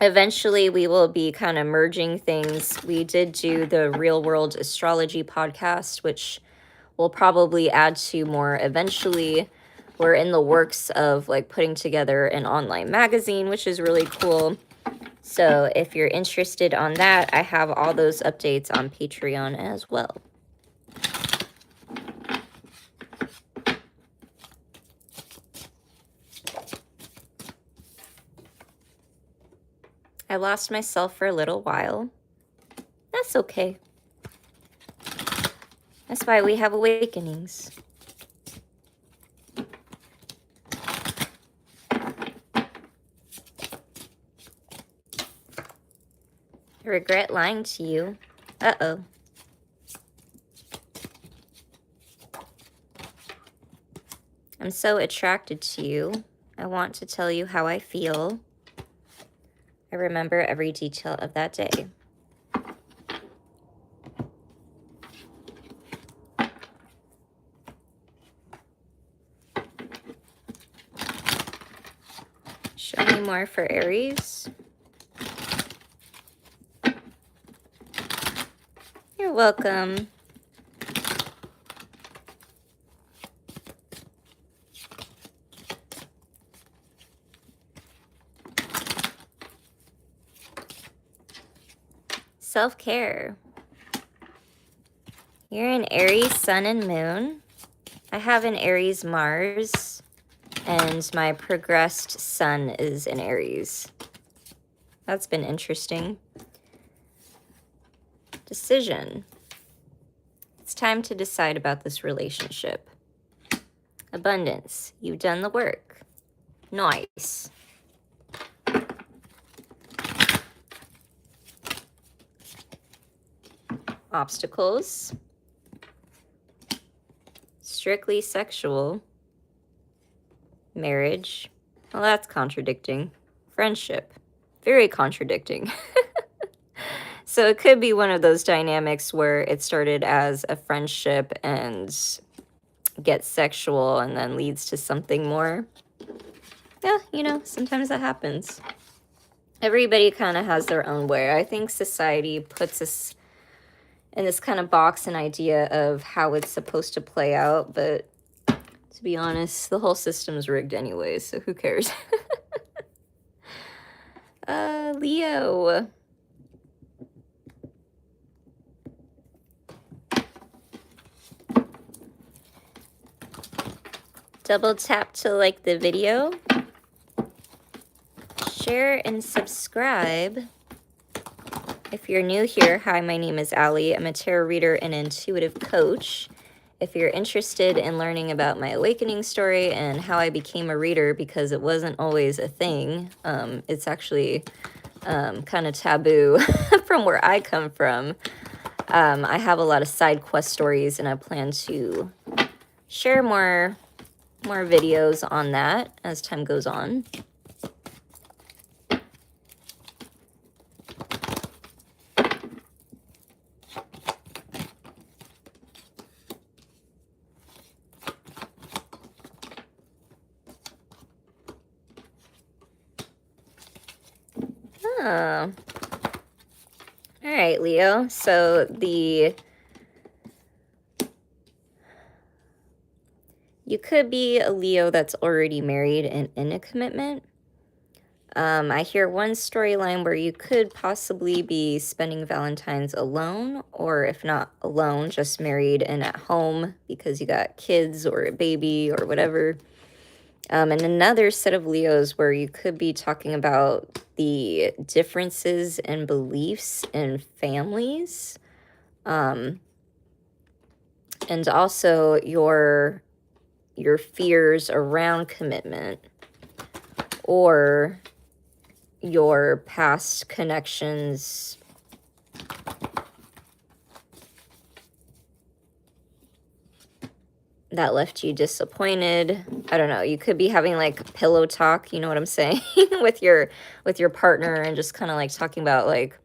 Eventually, we will be kind of merging things. We did do the Real World Astrology podcast, which we'll probably add to more eventually. We're in the works of like putting together an online magazine, which is really cool. So if you're interested on that, I have all those updates on Patreon as well. I lost myself for a little while. That's okay. That's why we have awakenings. I regret lying to you. Uh-oh. I'm so attracted to you. I want to tell you how I feel. I remember every detail of that day. Show me more for Aries. You're welcome. Self-care. You're an Aries sun and moon. I have an Aries Mars, and my progressed sun is in Aries. That's been interesting. Decision. It's time to decide about this relationship. Abundance. You've done the work. Nice. Obstacles. Strictly sexual. Marriage. Well, that's contradicting. Friendship. Very contradicting. So it could be one of those dynamics where it started as a friendship and gets sexual and then leads to something more. Yeah, you know, sometimes that happens. Everybody kind of has their own way. I think society puts us in this kind of box and idea of how it's supposed to play out, but To be honest, the whole system's rigged anyway, so who cares? Leo. Double tap to like the video. Share and subscribe. If you're new here, hi, my name is Allie. I'm a tarot reader and intuitive coach. If you're interested in learning about my awakening story and how I became a reader, because it wasn't always a thing, it's actually kind of taboo from where I come from. I have a lot of side quest stories, and I plan to share more videos on that as time goes on. Oh. All right, Leo. So you could be a Leo that's already married and in a commitment. I hear one storyline where you could possibly be spending Valentine's alone, or if not alone, just married and at home because you got kids or a baby or whatever. And another set of Leos where you could be talking about the differences in beliefs in families, and also your fears around commitment, or your past connections that left you disappointed. I don't know, you could be having like pillow talk, you know what I'm saying, with your partner, and just kind of like talking about like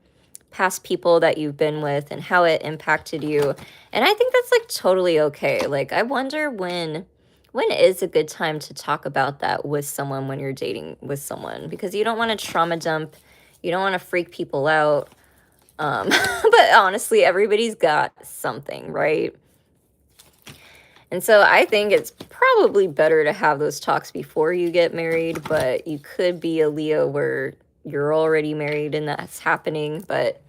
past people that you've been with and how it impacted you. And I think that's like totally okay. Like, I wonder when is a good time to talk about that with someone when you're dating with someone, because you don't want to trauma dump, you don't want to freak people out. But honestly, everybody's got something, right? And so I think it's probably better to have those talks before you get married, but you could be a Leo where you're already married and that's happening, but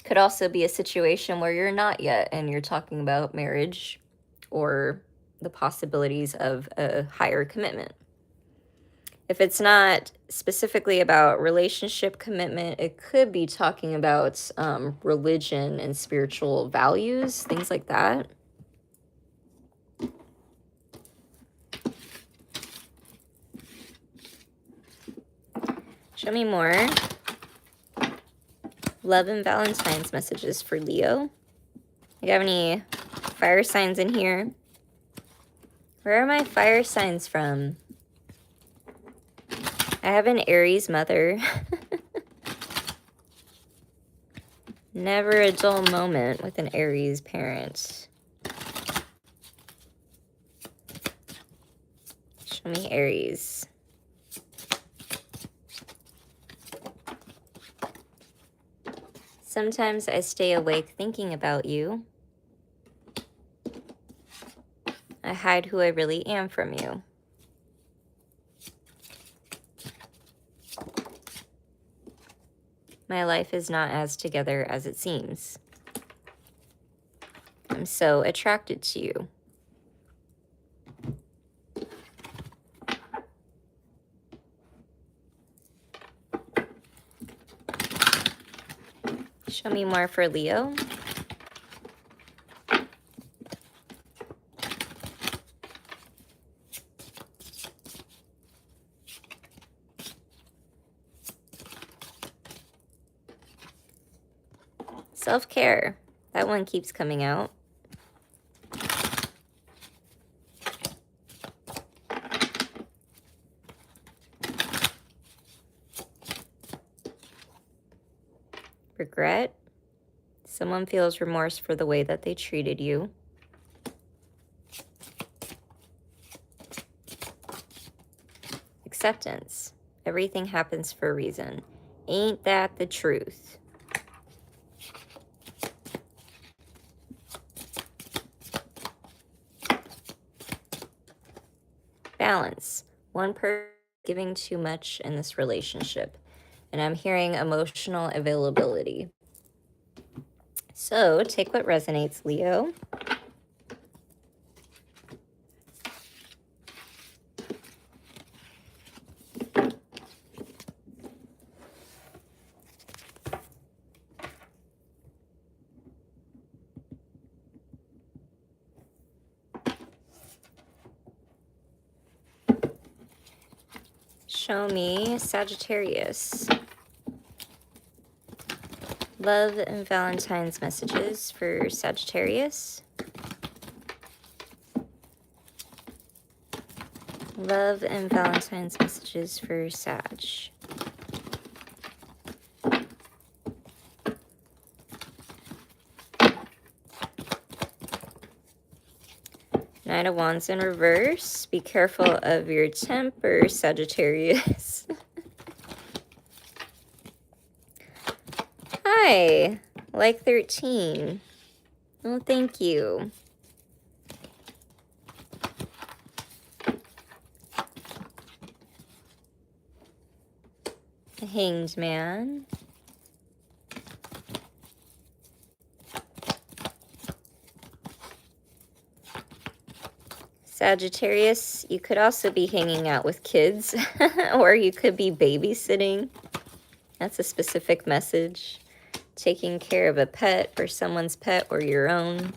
could also be a situation where you're not yet and you're talking about marriage or the possibilities of a higher commitment. If it's not specifically about relationship commitment, it could be talking about religion and spiritual values, things like that. Show me more love and Valentine's messages for Leo. You have any fire signs in here? Where are my fire signs from? I have an Aries mother. Never a dull moment with an Aries parent. Show me Aries. Sometimes I stay awake thinking about you. I hide who I really am from you. My life is not as together as it seems. I'm so attracted to you. Show me more for Leo. Self-care. That one keeps coming out. Regret. Someone feels remorse for the way that they treated you. Acceptance. Everything happens for a reason. Ain't that the truth? balance. One person giving too much in this relationship. And I'm hearing emotional availability. So take what resonates, Leo. Show me Sagittarius. Love and Valentine's messages for Sagittarius. Love and Valentine's messages for Sag. Knight of Wands in reverse. Be careful of your temper, Sagittarius. Hi, like 13. Oh, thank you. The Hanged Man. Sagittarius, you could also be hanging out with kids, or you could be babysitting. That's a specific message. Taking care of a pet, or someone's pet, or your own.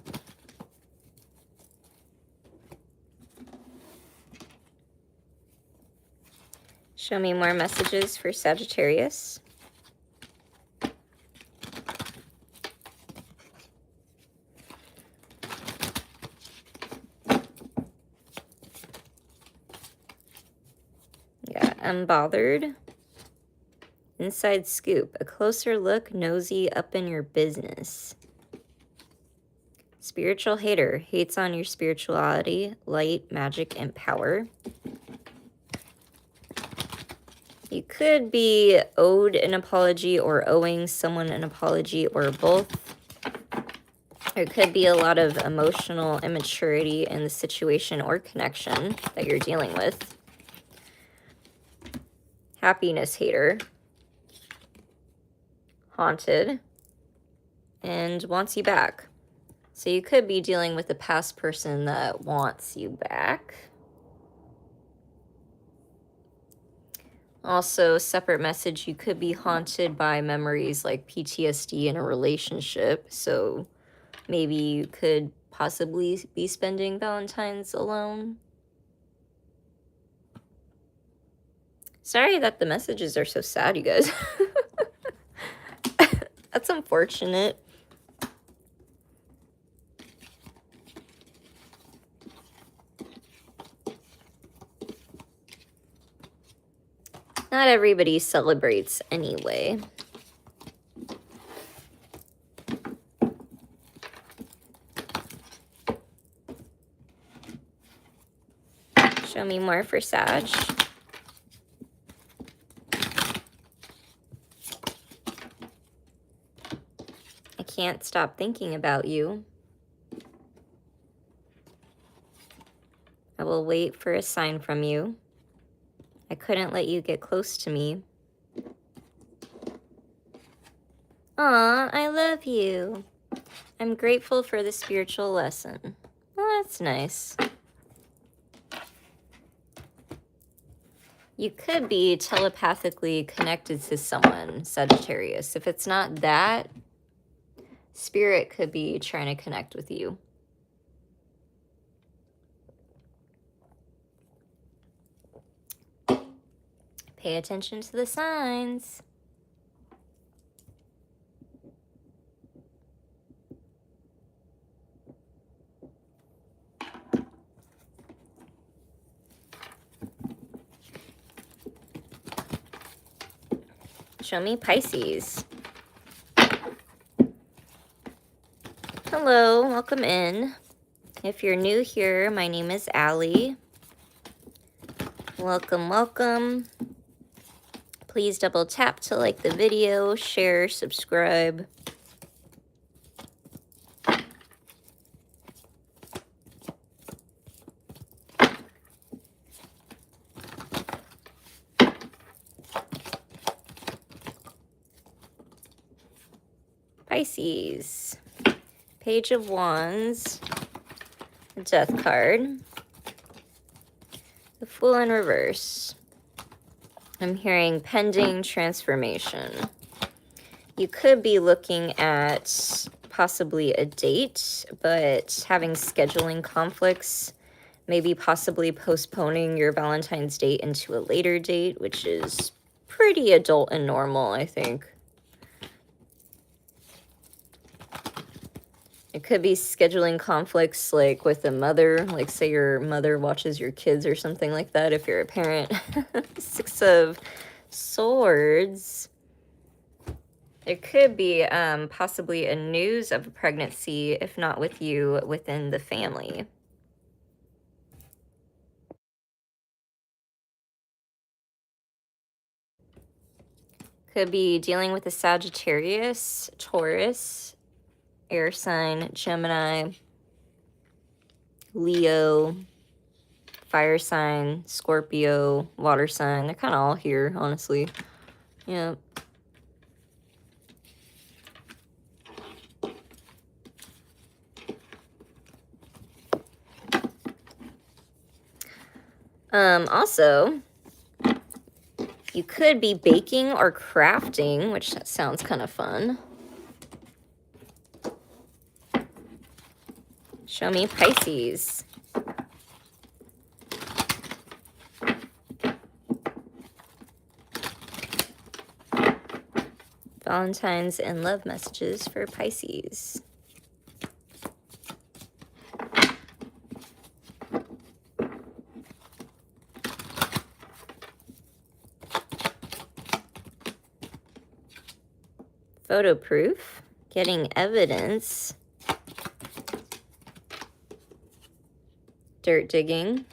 Show me more messages for Sagittarius. Yeah, unbothered. Inside scoop, a closer look, nosy up in your business. Spiritual hater, hates on your spirituality, light, magic, and power. You could be owed an apology or owing someone an apology or both. There could be a lot of emotional immaturity in the situation or connection that you're dealing with. Happiness hater. Haunted. And wants you back. So you could be dealing with a past person that wants you back. Also, separate message, you could be haunted by memories like PTSD in a relationship. So maybe you could possibly be spending Valentine's alone. Sorry that the messages are so sad, you guys. That's unfortunate. Not everybody celebrates anyway. Show me more for Sag. I can't stop thinking about you. I will wait for a sign from you. I couldn't let you get close to me. Aw, I love you. I'm grateful for the spiritual lesson. Well, that's nice. You could be telepathically connected to someone, Sagittarius. If it's not that, Spirit could be trying to connect with you. Pay attention to the signs. Show me Pisces. Hello, welcome in. If you're new here, my name is Allie. Welcome, welcome. Please double tap to like the video, share, subscribe. Pisces. Page of Wands. The Death card. The Fool in reverse. I'm hearing pending transformation. You could be looking at possibly a date, but having scheduling conflicts, maybe possibly postponing your Valentine's date into a later date, which is pretty adult and normal, I think. It could be scheduling conflicts like with a mother, like say your mother watches your kids or something like that if you're a parent. 6 of Swords. There could be possibly a news of a pregnancy, if not with you, within the family. Could be dealing with a Sagittarius, Taurus, air sign, Gemini, Leo, fire sign, Scorpio, water sign. They're kind of all here, honestly. Yeah. Also, you could be baking or crafting, which sounds kind of fun. Show me Pisces. Valentines and love messages for Pisces. Photo proof, getting evidence, dirt digging,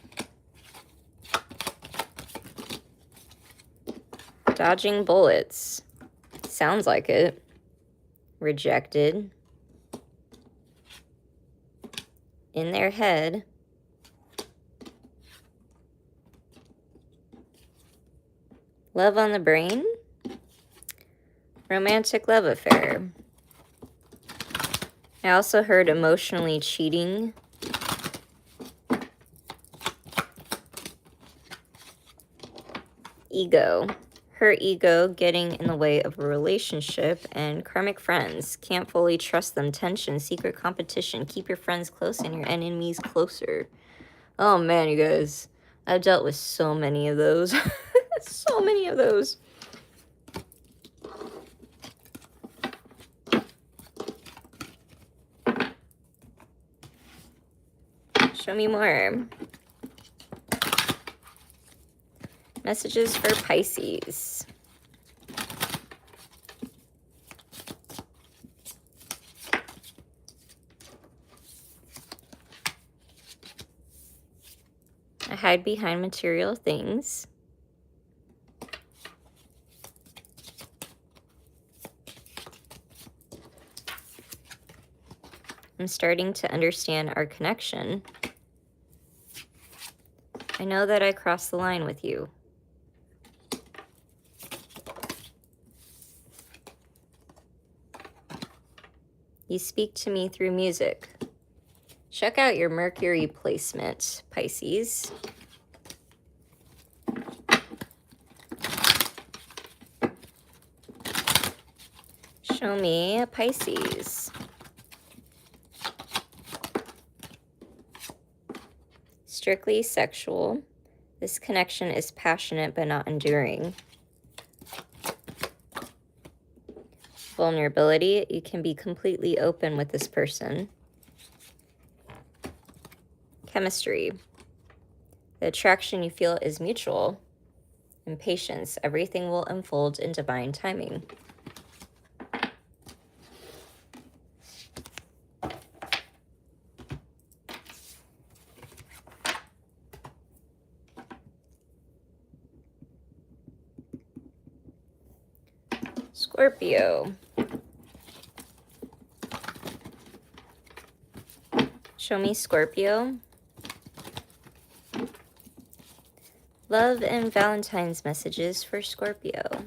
dodging bullets, sounds like it, rejected, in their head, love on the brain, romantic love affair. I also heard emotionally cheating. Ego. Her ego getting in the way of a relationship, and karmic friends. Can't fully trust them. Tension, secret competition. Keep your friends close and your enemies closer. Oh man, you guys. I've dealt with so many of those. So many of those. Show me more. Messages for Pisces. I hide behind material things. I'm starting to understand our connection. I know that I crossed the line with you. You speak to me through music. Check out your Mercury placement, Pisces. Show me a Pisces. Strictly sexual. This connection is passionate but not enduring. Vulnerability. You can be completely open with this person. Chemistry. The attraction you feel is mutual. And patience. Everything will unfold in divine timing. Scorpio. Show me Scorpio. Love and Valentine's messages for Scorpio.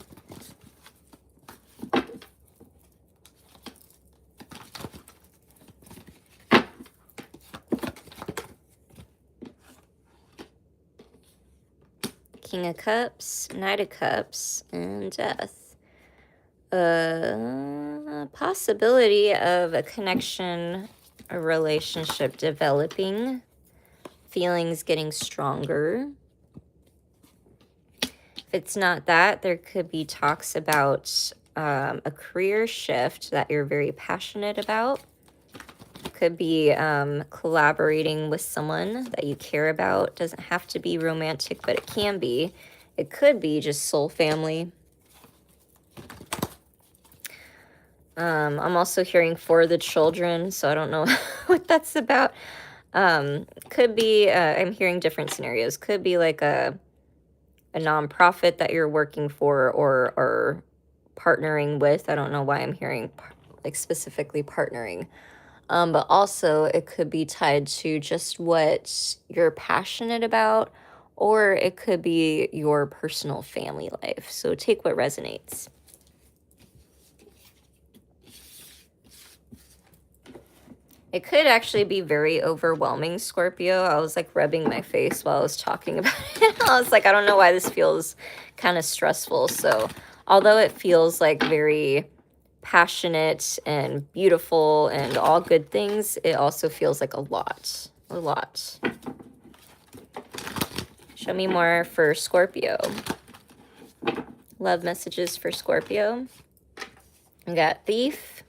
King of Cups, Knight of Cups, and Death. A possibility of a connection, a relationship developing, feelings getting stronger. If it's not that, there could be talks about a career shift that you're very passionate about. Could be collaborating with someone that you care about. Doesn't have to be romantic, but it can be. It could be just soul family. I'm also hearing for the children, so I don't know what that's about. Could be, I'm hearing different scenarios. Could be like a nonprofit that you're working for or partnering with. I don't know why I'm hearing like specifically partnering. But also it could be tied to just what you're passionate about, or it could be your personal family life. So take what resonates. It could actually be very overwhelming, Scorpio. I was like rubbing my face while I was talking about it. I was like, I don't know why this feels kind of stressful. So although it feels like very passionate and beautiful and all good things, it also feels like a lot. Show me more for Scorpio. Love messages for Scorpio. We got Thief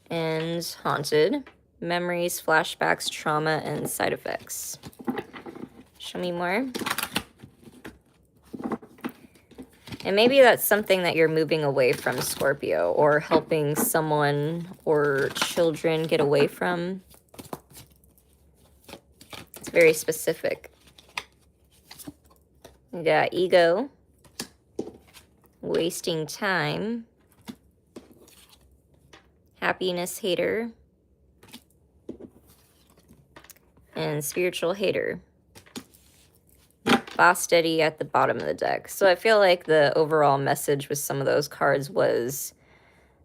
and Haunted. Memories, flashbacks, trauma, and side effects. Show me more. And maybe that's something that you're moving away from, Scorpio, or helping someone or children get away from. It's very specific. We got Ego, Wasting Time, Happiness Hater, and Spiritual Hater. Boss Steady at the bottom of the deck. So I feel like the overall message with some of those cards was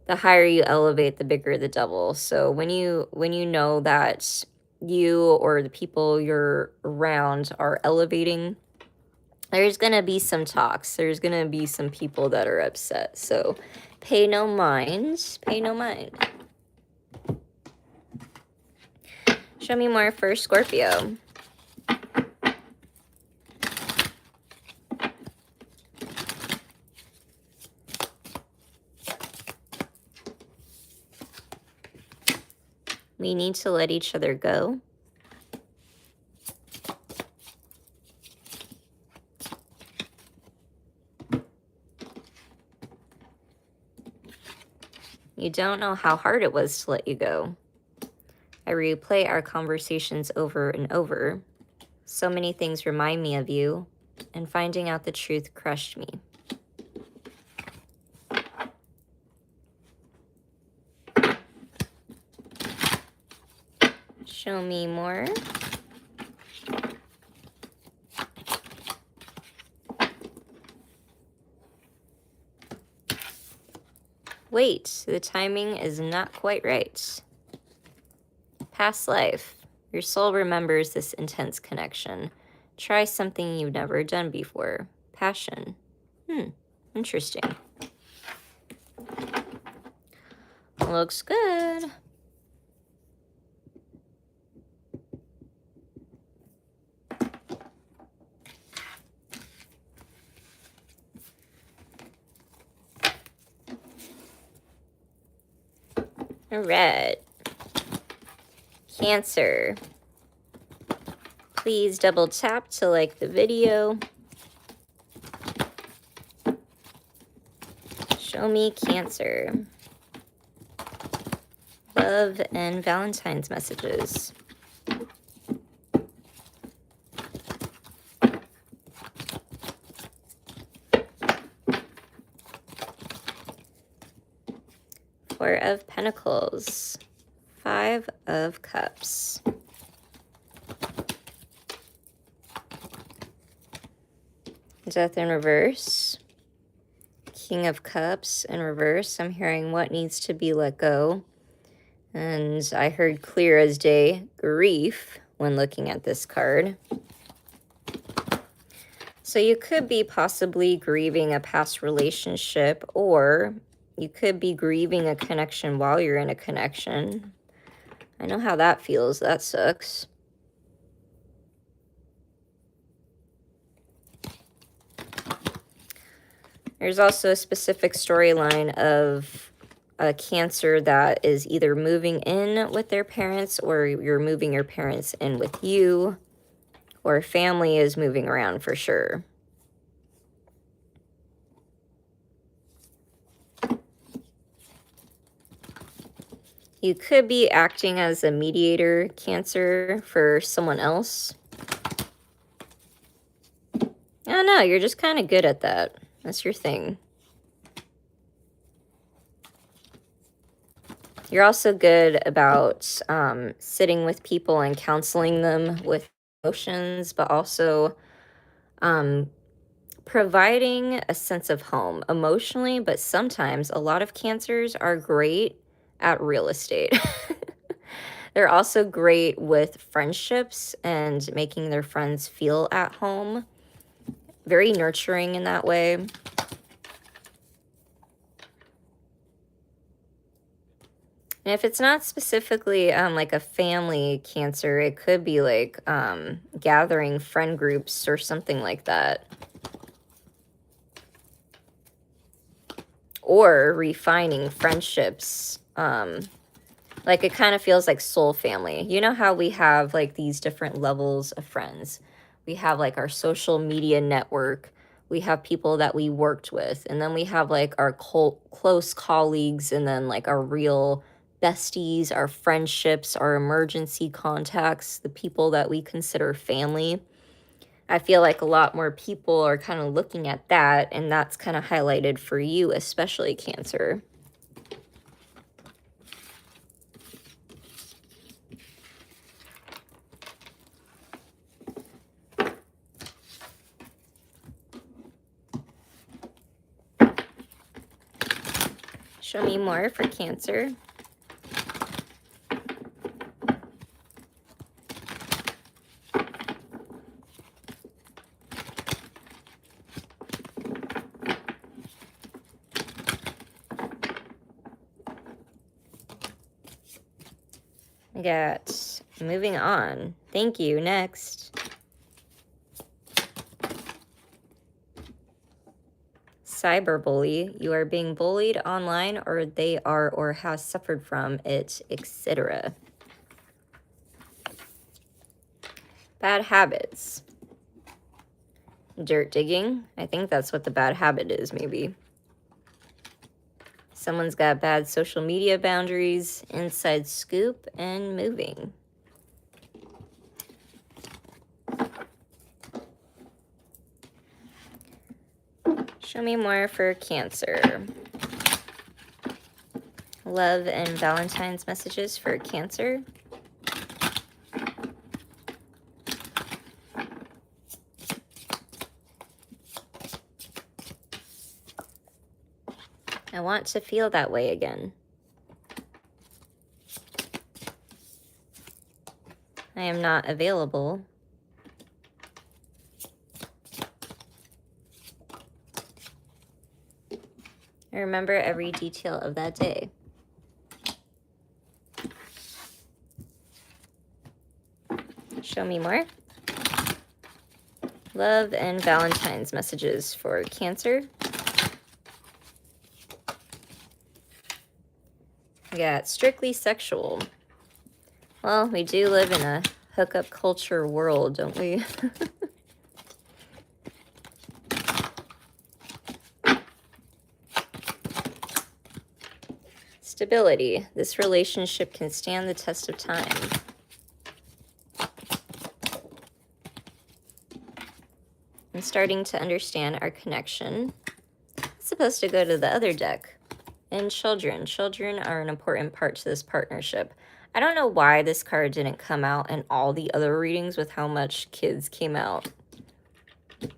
the higher you elevate, the bigger the devil. So when you know that you or the people you're around are elevating, there's going to be some talks. There's going to be some people that are upset. So pay no mind. Pay no mind. Show me more for Scorpio. We need to let each other go. You don't know how hard it was to let you go. I replay our conversations over and over. So many things remind me of you, and finding out the truth crushed me. Show me more. Wait, the timing is not quite right. Past life. Your soul remembers this intense connection. Try something you've never done before. Passion. Interesting. Looks good. All right. Cancer. Please double tap to like the video. Show me Cancer. Love and Valentine's messages. Four of Pentacles. Five of Cups. Death in reverse. King of Cups in reverse. I'm hearing what needs to be let go. And I heard clear as day, grief, when looking at this card. So you could be possibly grieving a past relationship, or you could be grieving a connection while you're in a connection. I know how that feels. That sucks. There's also a specific storyline of a Cancer that is either moving in with their parents, or you're moving your parents in with you, or family is moving around for sure. You could be acting as a mediator, Cancer, for someone else. I don't know, you're just kind of good at that. That's your thing. You're also good about sitting with people and counseling them with emotions, but also providing a sense of home emotionally. But sometimes a lot of Cancers are great at real estate. They're also great with friendships and making their friends feel at home. Very nurturing in that way. And if it's not specifically like a family Cancer, it could be like gathering friend groups or something like that. Or refining friendships. Like it kind of feels like soul family. You know how we have like these different levels of friends. We have like our social media network. We have people that we worked with. And then we have like our close colleagues, and then like our real besties, our friendships, our emergency contacts, the people that we consider family. I feel like a lot more people are kind of looking at that, and that's kind of highlighted for you, especially Cancer. Show me more for Cancer. I got moving on. Thank you. Next. Cyberbully. You are being bullied online, or they are or has suffered from it, etc. Bad habits. Dirt digging. I think that's what the bad habit is, maybe. Someone's got bad social media boundaries, inside scoop, and moving. Show me more for Cancer. Love and Valentine's messages for Cancer. I want to feel that way again. I am not available. I remember every detail of that day. Show me more. Love and Valentine's messages for Cancer. We got strictly sexual. Well, we do live in a hookup culture world, don't we? Stability. This relationship can stand the test of time. I'm starting to understand our connection. It's supposed to go to the other deck. And children. Children are an important part to this partnership. I don't know why this card didn't come out in all the other readings with how much kids came out.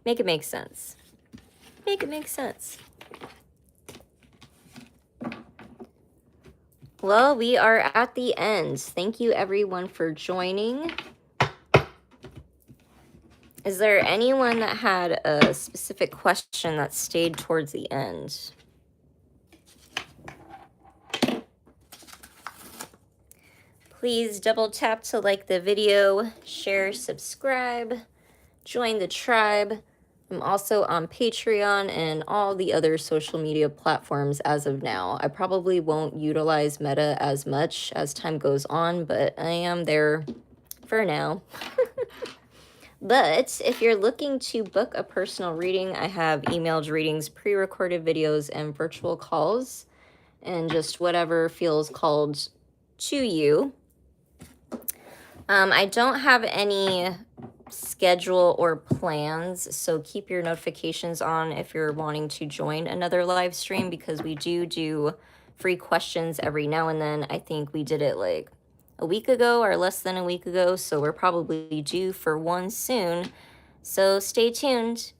Make it make sense. Make it make sense. Well, we are at the end. Thank you everyone for joining. Is there anyone that had a specific question that stayed towards the end? Please double tap to like the video, share, subscribe, join the tribe. I'm also on Patreon and all the other social media platforms as of now. I probably won't utilize Meta as much as time goes on, but I am there for now. But if you're looking to book a personal reading, I have emailed readings, pre-recorded videos, and virtual calls, and just whatever feels called to you. I don't have any schedule or plans, so keep your notifications on if you're wanting to join another live stream, because we do free questions every now and then. I think we did it like a week ago or less than a week ago, so we're probably due for one soon. So stay tuned.